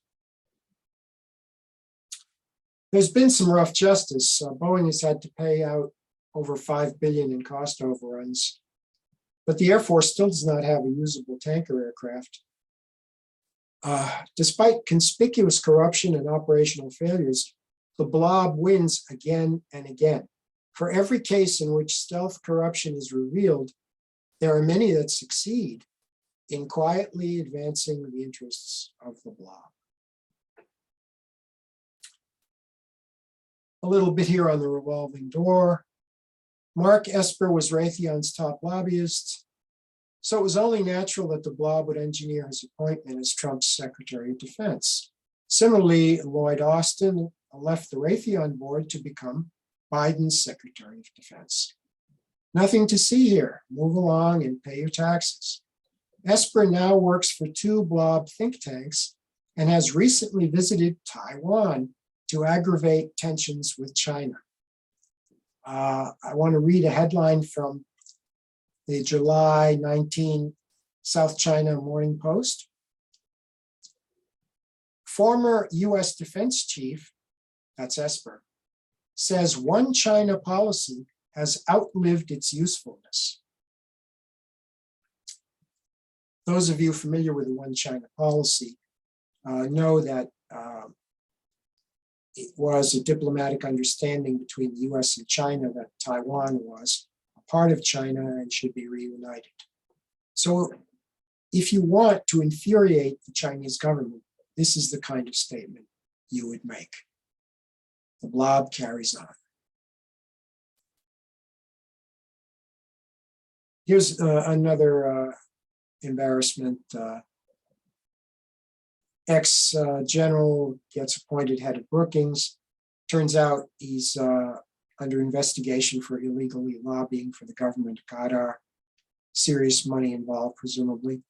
There's been some rough justice. Boeing has had to pay out over $5 billion in cost overruns, but the Air Force still does not have a usable tanker aircraft. Despite conspicuous corruption and operational failures, the Blob wins again and again. For every case in which stealth corruption is revealed, there are many that succeed in quietly advancing the interests of the Blob. A little bit here on the revolving door. Mark Esper was Raytheon's top lobbyist, so it was only natural that the Blob would engineer his appointment as Trump's Secretary of Defense. Similarly, Lloyd Austin left the Raytheon board to become Biden's Secretary of Defense. Nothing to see here. Move along and pay your taxes. Esper now works for two Blob think tanks and has recently visited Taiwan to aggravate tensions with China. I want to read a headline from the July 19 South China Morning Post. Former US Defense Chief, that's Esper, says one China policy has outlived its usefulness. Those of you familiar with the one China policy know that it was a diplomatic understanding between the US and China that Taiwan was a part of China and should be reunited. So if you want to infuriate the Chinese government, this is the kind of statement you would make. The Blob carries on. Here's another embarrassment. Ex-general gets appointed head of Brookings. Turns out he's under investigation for illegally lobbying for the government of Qatar. Serious money involved, presumably.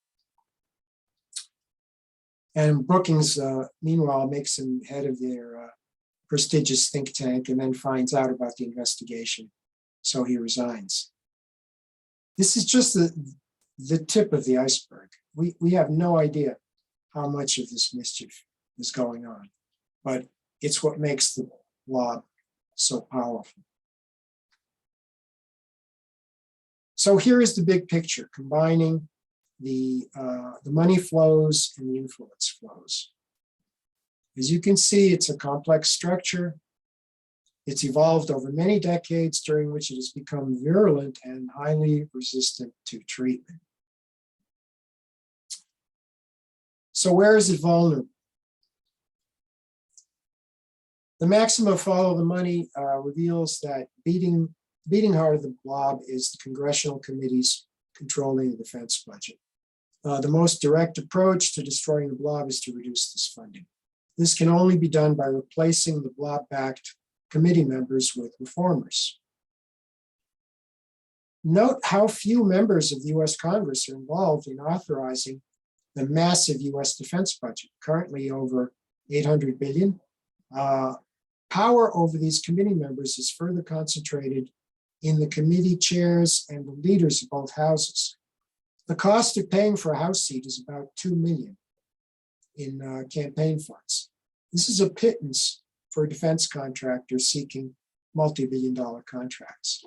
And Brookings, meanwhile, makes him head of their prestigious think tank and then finds out about the investigation, so he resigns. This is just the tip of the iceberg. We have no idea how much of this mischief is going on, but it's what makes the Blob so powerful. So here is the big picture, combining the money flows and the influence flows. As you can see, it's a complex structure. It's evolved over many decades, during which it has become virulent and highly resistant to treatment. So where is it vulnerable? The maxim of follow the money reveals that beating heart the Blob is the congressional committees controlling the defense budget. The most direct approach to destroying the Blob is to reduce this funding. This can only be done by replacing the Blob-backed committee members with reformers. Note how few members of the US Congress are involved in authorizing the massive US defense budget, currently over $800 billion. Power over these committee members is further concentrated in the committee chairs and the leaders of both houses. The cost of paying for a House seat is about $2 million in campaign funds. This is a pittance for a defense contractor seeking multi-billion-dollar contracts.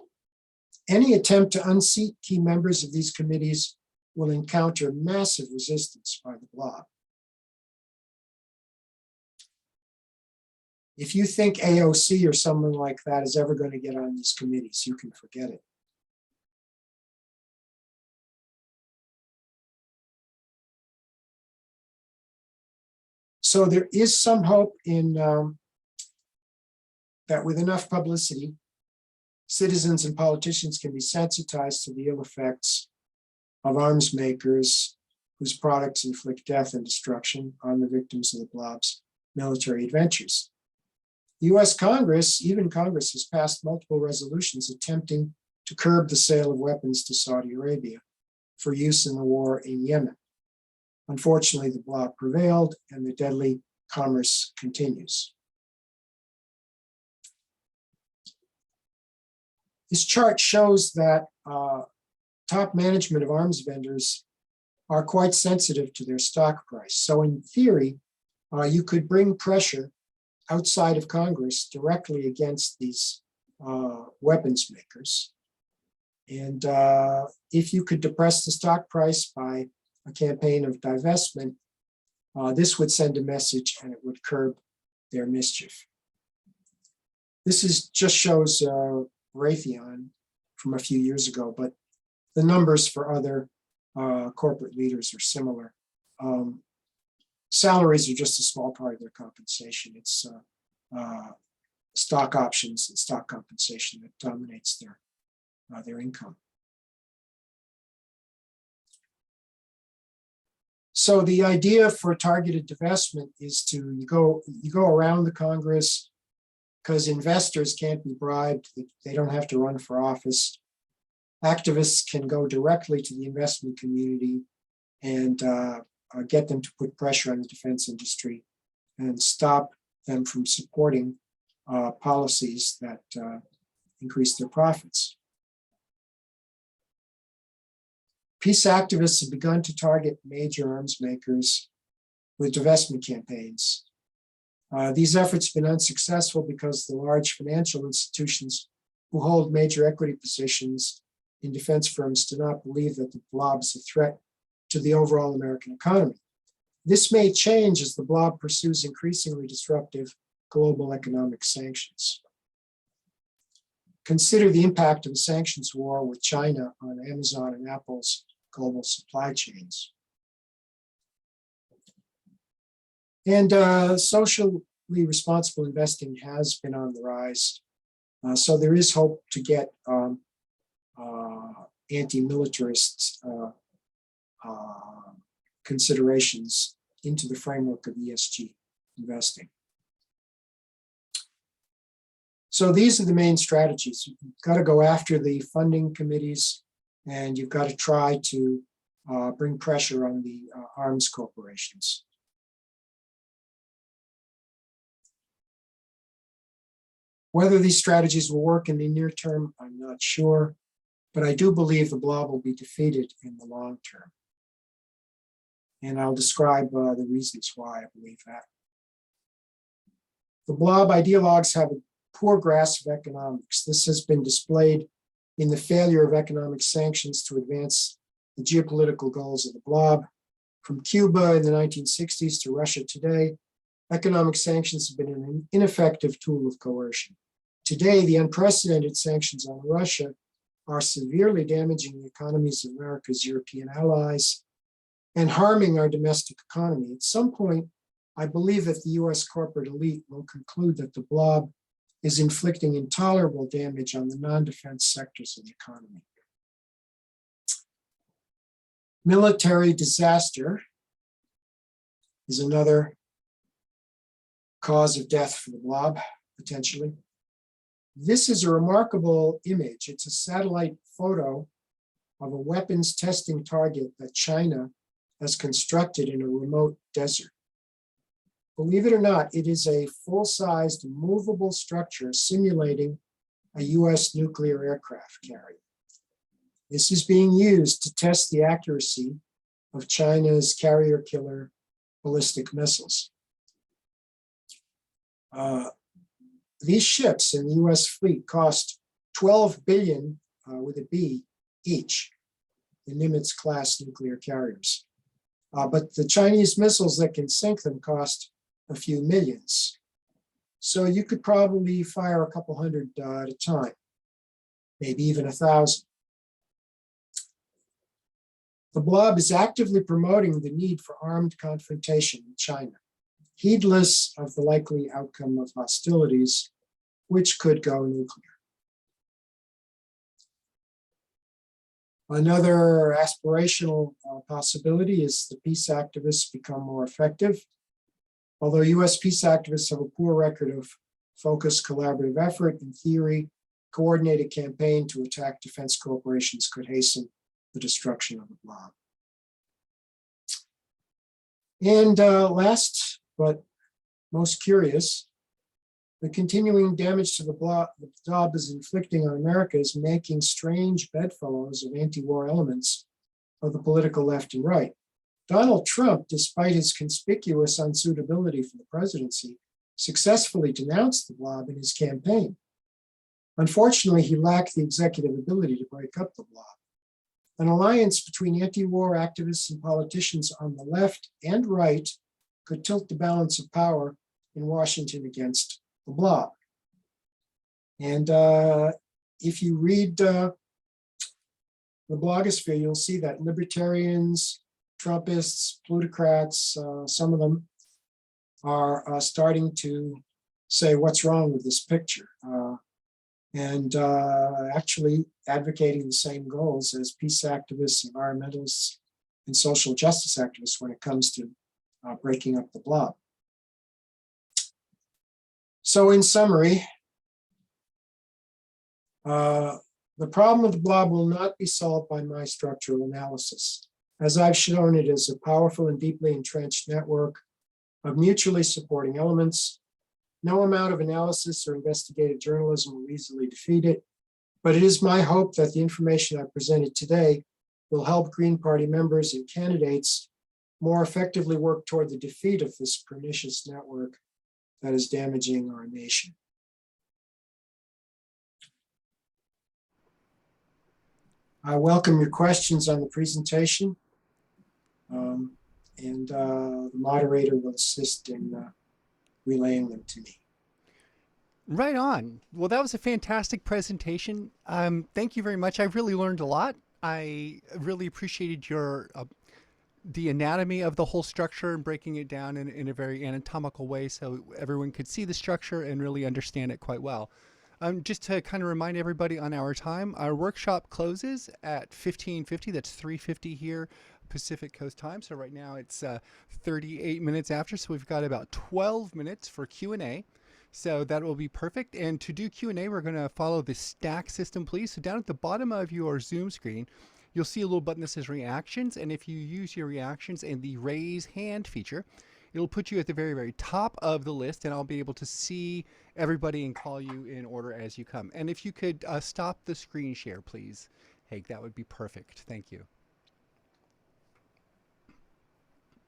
Any attempt to unseat key members of these committees will encounter massive resistance by the Blob. If you think AOC or someone like that is ever going to get on these committees, you can forget it. So there is some hope in that with enough publicity, citizens and politicians can be sensitized to the ill effects of arms makers whose products inflict death and destruction on the victims of the Blob's military adventures. US Congress, even Congress, has passed multiple resolutions attempting to curb the sale of weapons to Saudi Arabia for use in the war in Yemen. Unfortunately, the Blob prevailed and the deadly commerce continues. This chart shows that top management of arms vendors are quite sensitive to their stock price. So in theory, you could bring pressure outside of Congress directly against these weapons makers. And if you could depress the stock price by a campaign of divestment, this would send a message and it would curb their mischief. This just shows Raytheon from a few years ago, but the numbers for other corporate leaders are similar. Salaries are just a small part of their compensation. It's stock options and stock compensation that dominates their income. So the idea for targeted divestment is to you go around the Congress because investors can't be bribed. They don't have to run for office. Activists can go directly to the investment community and get them to put pressure on the defense industry and stop them from supporting policies that increase their profits. Peace activists have begun to target major arms makers with divestment campaigns. These efforts have been unsuccessful because the large financial institutions who hold major equity positions in defense firms do not believe that the Blob is a threat to the overall American economy. This may change as the Blob pursues increasingly disruptive global economic sanctions. Consider the impact of the sanctions war with China on Amazon and Apple's global supply chains. And socially responsible investing has been on the rise. So there is hope to get anti-militarist considerations into the framework of ESG investing. So these are the main strategies. You've got to go after the funding committees, and you've got to try to bring pressure on the arms corporations. Whether these strategies will work in the near term, I'm not sure, but I do believe the Blob will be defeated in the long term. And I'll describe the reasons why I believe that. The Blob ideologues have a poor grasp of economics. This has been displayed in the failure of economic sanctions to advance the geopolitical goals of the Blob. From Cuba in the 1960s to Russia today, economic sanctions have been an ineffective tool of coercion. Today, the unprecedented sanctions on Russia are severely damaging the economies of America's European allies and harming our domestic economy. At some point, I believe that the US corporate elite will conclude that the Blob is inflicting intolerable damage on the non-defense sectors of the economy. Military disaster is another cause of death for the Blob, potentially. This is a remarkable image. It's a satellite photo of a weapons testing target that China has constructed in a remote desert. Believe it or not, it is a full-sized movable structure simulating a US nuclear aircraft carrier. This is being used to test the accuracy of China's carrier killer ballistic missiles. These ships in the US fleet cost $12 billion with a B each, the Nimitz-class nuclear carriers. But the Chinese missiles that can sink them cost a few millions. So you could probably fire a couple hundred at a time, maybe even 1,000. The Blob is actively promoting the need for armed confrontation with China, heedless of the likely outcome of hostilities, which could go nuclear. Another aspirational possibility is the peace activists become more effective. Although US peace activists have a poor record of focused collaborative effort, in theory, coordinated campaign to attack defense corporations could hasten the destruction of the Blob. And last but most curious, the continuing damage to the Blob is inflicting on America is making strange bedfellows of anti-war elements of the political left and right. Donald Trump, despite his conspicuous unsuitability for the presidency, successfully denounced the Blob in his campaign. Unfortunately, he lacked the executive ability to break up the Blob. An alliance between anti-war activists and politicians on the left and right could tilt the balance of power in Washington against the Blob. And if you read the blogosphere, you'll see that libertarians, Trumpists, plutocrats, some of them are starting to say what's wrong with this picture, and actually advocating the same goals as peace activists, environmentalists, and social justice activists when it comes to breaking up the Blob. So in summary, the problem of the Blob will not be solved by my structural analysis. As I've shown, it is a powerful and deeply entrenched network of mutually supporting elements. No amount of analysis or investigative journalism will easily defeat it, but it is my hope that the information I presented today will help Green Party members and candidates more effectively work toward the defeat of this pernicious network that is damaging our nation. I welcome your questions on the presentation, and the moderator will assist in relaying them to me. Right on. Well, that was a fantastic presentation. Thank you very much. I really learned a lot. I really appreciated your the anatomy of the whole structure and breaking it down in a very anatomical way so everyone could see the structure and really understand it quite well. Just to kind of remind everybody on our time, our workshop closes at 15:50. That's 3:50 here, Pacific Coast time. So right now it's 38 minutes after. So we've got about 12 minutes for Q&A. So that will be perfect. And to do Q&A, we're going to follow the stack system, please. So down at the bottom of your Zoom screen, you'll see a little button that says reactions. And if you use your reactions and the raise hand feature, it'll put you at the very, very top of the list, and I'll be able to see everybody and call you in order as you come. And if you could stop the screen share, please, Hank, that would be perfect. Thank you.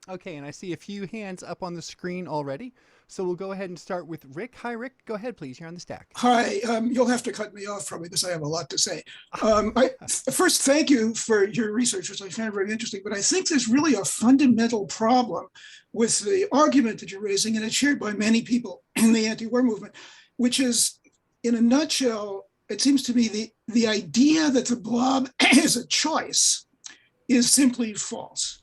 Okay, and I see a few hands up on the screen already. So we'll go ahead and start with Rick. Hi, Rick. Go ahead, please. You're on the stack. Hi. You'll have to cut me off probably because I have a lot to say. First, thank you for your research, which I found very interesting. But I think there's really a fundamental problem with the argument that you're raising, and it's shared by many people in the anti-war movement, which is, in a nutshell, it seems to me the idea that the Blob is a choice is simply false.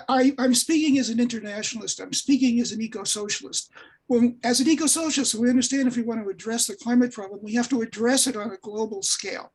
I'm speaking as an internationalist. I'm speaking as an eco-socialist. As an eco-socialist, we understand if we want to address the climate problem, we have to address it on a global scale.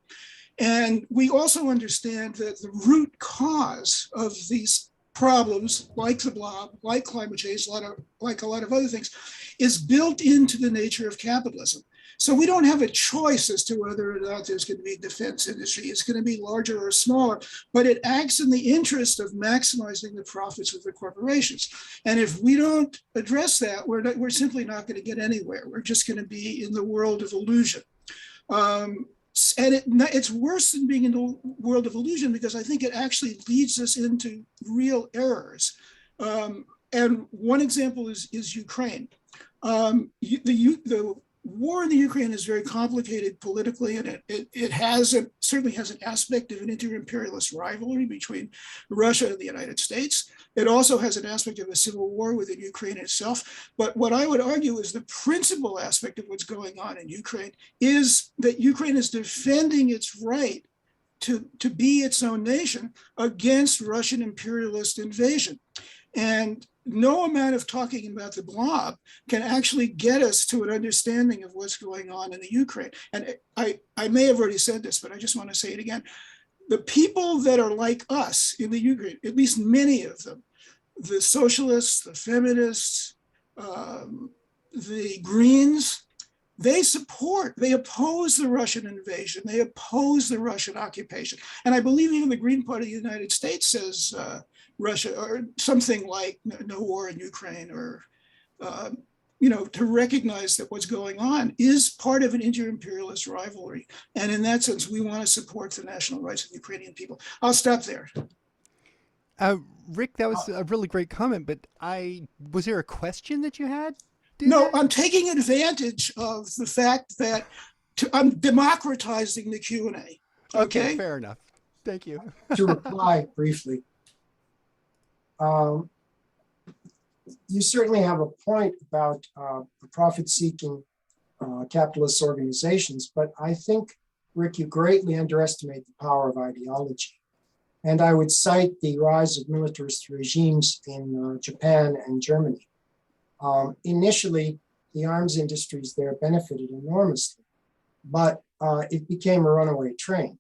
And we also understand that the root cause of these problems, like the Blob, like climate change, like a lot of other things, is built into the nature of capitalism. So we don't have a choice as to whether or not there's going to be a defense industry. It's going to be larger or smaller, but it acts in the interest of maximizing the profits of the corporations. And if we don't address that, we're simply not going to get anywhere. We're just going to be in the world of illusion. And it's worse than being in the world of illusion because I think it actually leads us into real errors. And one example is Ukraine. The war in the Ukraine is very complicated politically, and certainly has an aspect of an inter-imperialist rivalry between Russia and the United States. It also has an aspect of a civil war within Ukraine itself. But what I would argue is the principal aspect of what's going on in Ukraine is that Ukraine is defending its right to be its own nation against Russian imperialist invasion. And no amount of talking about the blob can actually get us to an understanding of what's going on in the Ukraine. And I may have already said this, but I just want to say it again. The people that are like us in the Ukraine, at least many of them, the socialists, the feminists, the Greens, they oppose the Russian invasion. They oppose the Russian occupation. And I believe even the Green Party of the United States says Russia, or something like no war in Ukraine, or, to recognize that what's going on is part of an inter-imperialist rivalry. And in that sense, we want to support the national rights of the Ukrainian people. I'll stop there. Rick, that was a really great comment, but was there a question that you had? No, I'm taking advantage of the fact that I'm democratizing the Q&A. Okay, fair enough. Thank you. To reply briefly, you certainly have a point about profit-seeking capitalist organizations, but I think, Rick, you greatly underestimate the power of ideology. And I would cite the rise of militarist regimes in Japan and Germany. Initially, the arms industries there benefited enormously, but it became a runaway train.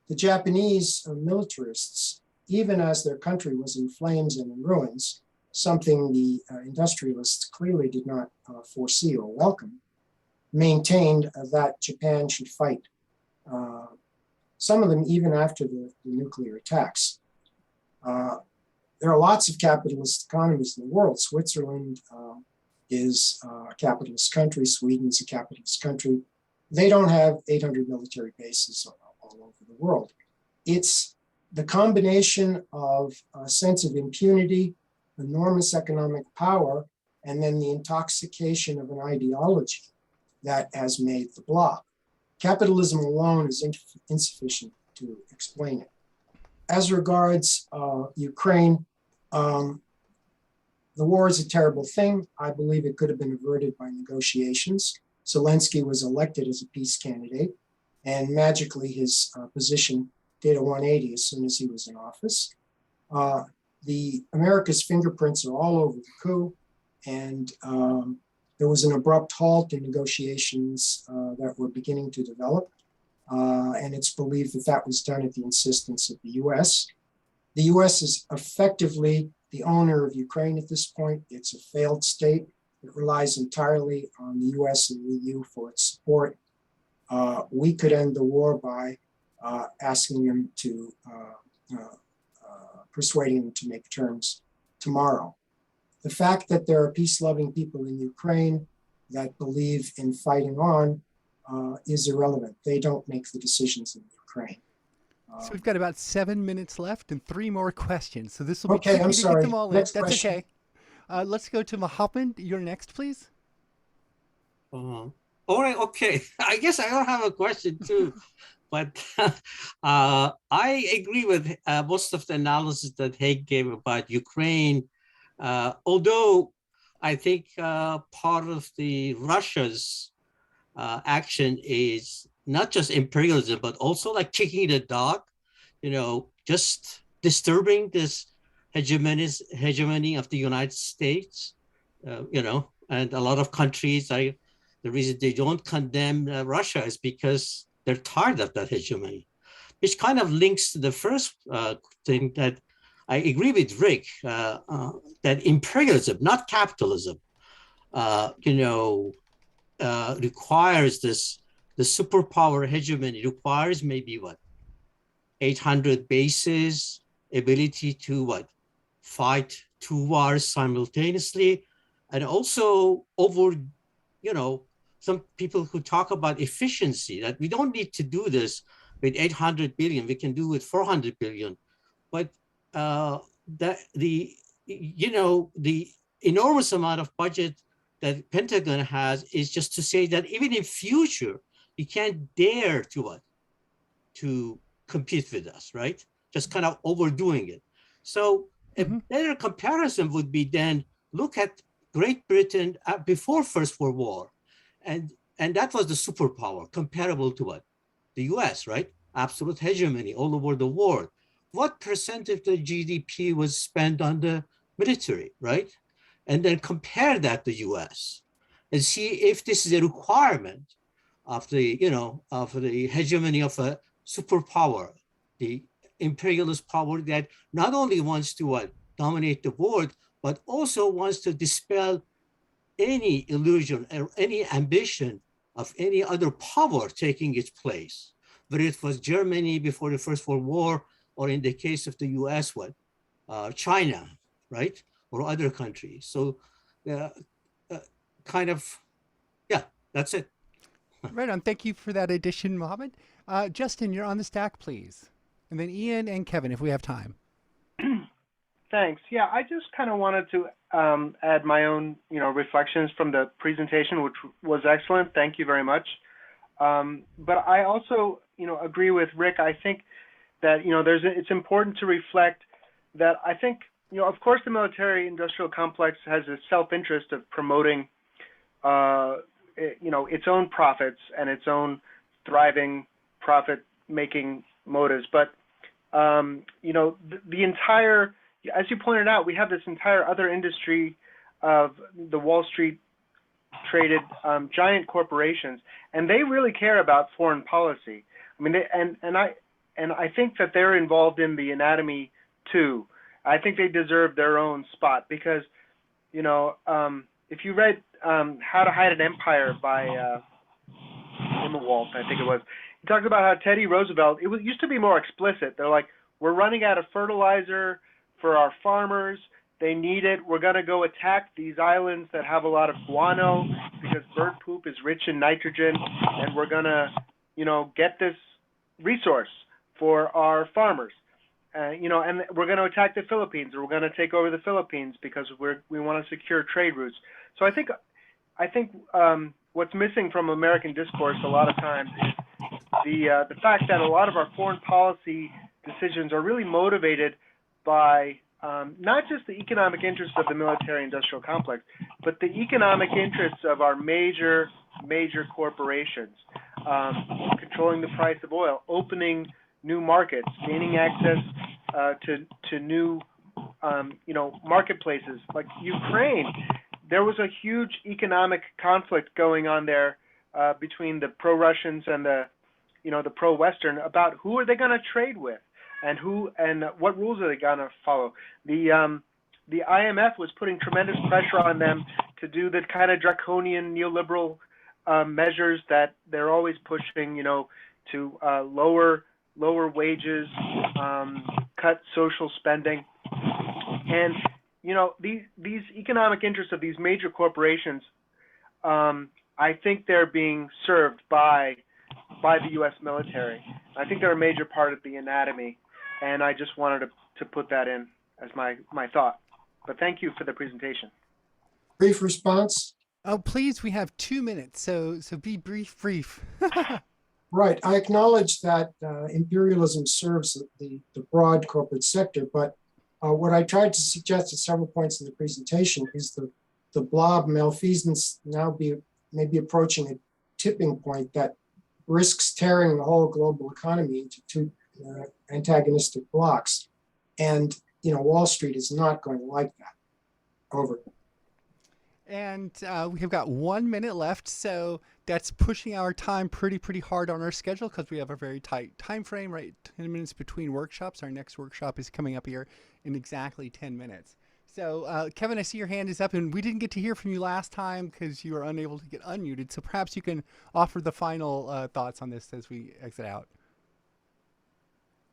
The Japanese militarists, even as their country was in flames and in ruins, something the industrialists clearly did not foresee or welcome, maintained that Japan should fight. Some of them even after the nuclear attacks. There are lots of capitalist economies in the world. Switzerland is a capitalist country. Sweden is a capitalist country. They don't have 800 military bases all over the world. It's the combination of a sense of impunity, enormous economic power, and then the intoxication of an ideology that has made the blob. Capitalism alone is insufficient to explain it. As regards Ukraine, the war is a terrible thing. I believe it could have been averted by negotiations. Zelensky was elected as a peace candidate, and magically his position did a 180 as soon as he was in office. The America's fingerprints are all over the coup, and there was an abrupt halt in negotiations that were beginning to develop. And it's believed that that was done at the insistence of the US. The US is effectively the owner of Ukraine at this point. It's a failed state. It relies entirely on the US and the EU for its support. We could end the war by asking them to, persuading them to make terms tomorrow. The fact that there are peace-loving people in Ukraine that believe in fighting on is irrelevant. They don't make the decisions in Ukraine. So we've got about 7 minutes left and 3 more questions. So this will be okay. tricky to get them all in. Next That's question. okay. Let's go to Mohammed. You're next, please. All right. Okay. I guess I don't have a question too, but I agree with most of the analysis that Haig gave about Ukraine. Although I think part of the Russia's action is not just imperialism, but also like kicking the dog, just disturbing this hegemony of the United States, and a lot of countries, the reason they don't condemn Russia is because they're tired of that hegemony, which kind of links to the first thing that I agree with Rick, that imperialism, not capitalism, requires the superpower hegemony requires maybe 800 bases, ability to fight 2 wars simultaneously, and also over, some people who talk about efficiency, that we don't need to do this with 800 billion, we can do with 400 billion. But the enormous amount of budget that Pentagon has is just to say that even in future, you can't dare to what? To compete with us, right? Just kind of overdoing it. So a better comparison would be then look at Great Britain before First World War. And that was the superpower comparable to what? The US, right? Absolute hegemony all over the world. What percent of the GDP was spent on the military, right? And then compare that to US and see if this is a requirement of the, of the hegemony of a superpower, the imperialist power that not only wants to dominate the world, but also wants to dispel any illusion or any ambition of any other power taking its place, whether it was Germany before the First World War, or in the case of the US, China, right? Or other countries. So that's it. Right on. Thank you for that addition, Mohammed. Justin, you're on the stack, please. And then Ian and Kevin, if we have time. Thanks. Yeah, I just kind of wanted to add my own, reflections from the presentation, which was excellent. Thank you very much. But I also, agree with Rick. I think that, it's important to reflect that I think, of course, the military-industrial complex has a self-interest of promoting, its own profits and its own thriving profit-making motives. But, the entire, as you pointed out, we have this entire other industry of the Wall Street traded giant corporations, and they really care about foreign policy. I mean, I think that they're involved in the anatomy too. I think they deserve their own spot because, if you read How to Hide an Empire by Immewalt, I think it was, he talks about how Teddy Roosevelt, used to be more explicit. They're like, we're running out of fertilizer for our farmers. They need it. We're going to go attack these islands that have a lot of guano because bird poop is rich in nitrogen, and we're going to, get this resource for our farmers. And we're going to attack the Philippines, or we're going to take over the Philippines because we want to secure trade routes. So I think what's missing from American discourse a lot of times is the fact that a lot of our foreign policy decisions are really motivated by not just the economic interests of the military-industrial complex, but the economic interests of our major corporations, controlling the price of oil, opening new markets, gaining access to new, marketplaces like Ukraine. There was a huge economic conflict going on there between the pro-Russians and the pro-Western about who are they going to trade with and what rules are they going to follow. The IMF was putting tremendous pressure on them to do the kind of draconian neoliberal measures that they're always pushing, to lower wages, cut social spending. And, these economic interests of these major corporations, I think they're being served by the U.S. military. I think they're a major part of the anatomy, and I just wanted to put that in as my thought. But thank you for the presentation. Brief response? Oh, please, we have 2 minutes, so be brief. Right. I acknowledge that imperialism serves the broad corporate sector, but what I tried to suggest at several points in the presentation is the Blob malfeasance now maybe approaching a tipping point that risks tearing the whole global economy into two antagonistic blocks. And, Wall Street is not going to like that. Over. And we have got 1 minute left, so that's pushing our time pretty hard on our schedule because we have a very tight time frame, right? 10 minutes between workshops. Our next workshop is coming up here in exactly 10 minutes. So, Kevin, I see your hand is up, and we didn't get to hear from you last time because you were unable to get unmuted. So perhaps you can offer the final thoughts on this as we exit out.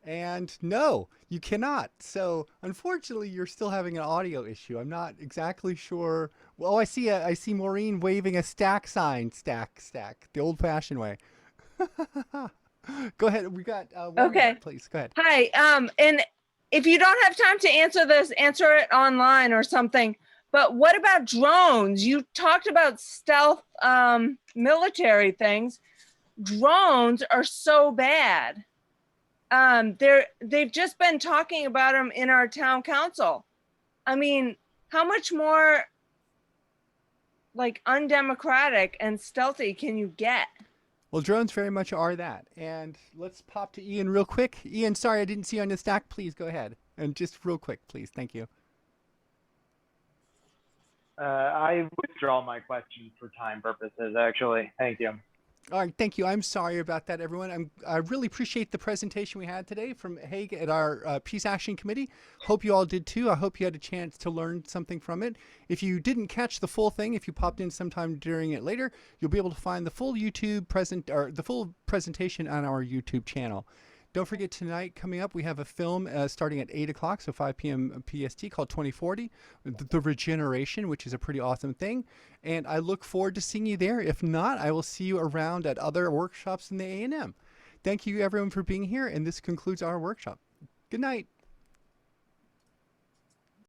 And no, you cannot. So unfortunately, you're still having an audio issue. I'm not exactly sure. Well, I see Maureen waving a stack sign. Stack, the old-fashioned way. Go ahead. We got one minute, please. Go ahead. Hi. And if you don't have time to answer this, answer it online or something. But what about drones? You talked about stealth military things. Drones are so bad. They've just been talking about them in our town council. I mean, how much more like undemocratic and stealthy can you get? Well, drones very much are that. And let's pop to Ian real quick. Ian, sorry I didn't see you on the stack. Please go ahead. And just real quick, please. Thank you. I withdraw my question for time purposes, actually. Thank you. All right, thank you. I'm sorry about that, everyone. I really appreciate the presentation we had today from Haig at our Peace Action Committee. Hope you all did too. I hope you had a chance to learn something from it. If you didn't catch the full thing, if you popped in sometime during it later, you'll be able to find the full the full presentation on our YouTube channel. Don't forget tonight coming up, we have a film starting at 8 o'clock, so 5 p.m. PST, called 2040, The Regeneration, which is a pretty awesome thing. And I look forward to seeing you there. If not, I will see you around at other workshops in the A&M. Thank you, everyone, for being here, and this concludes our workshop. Good night.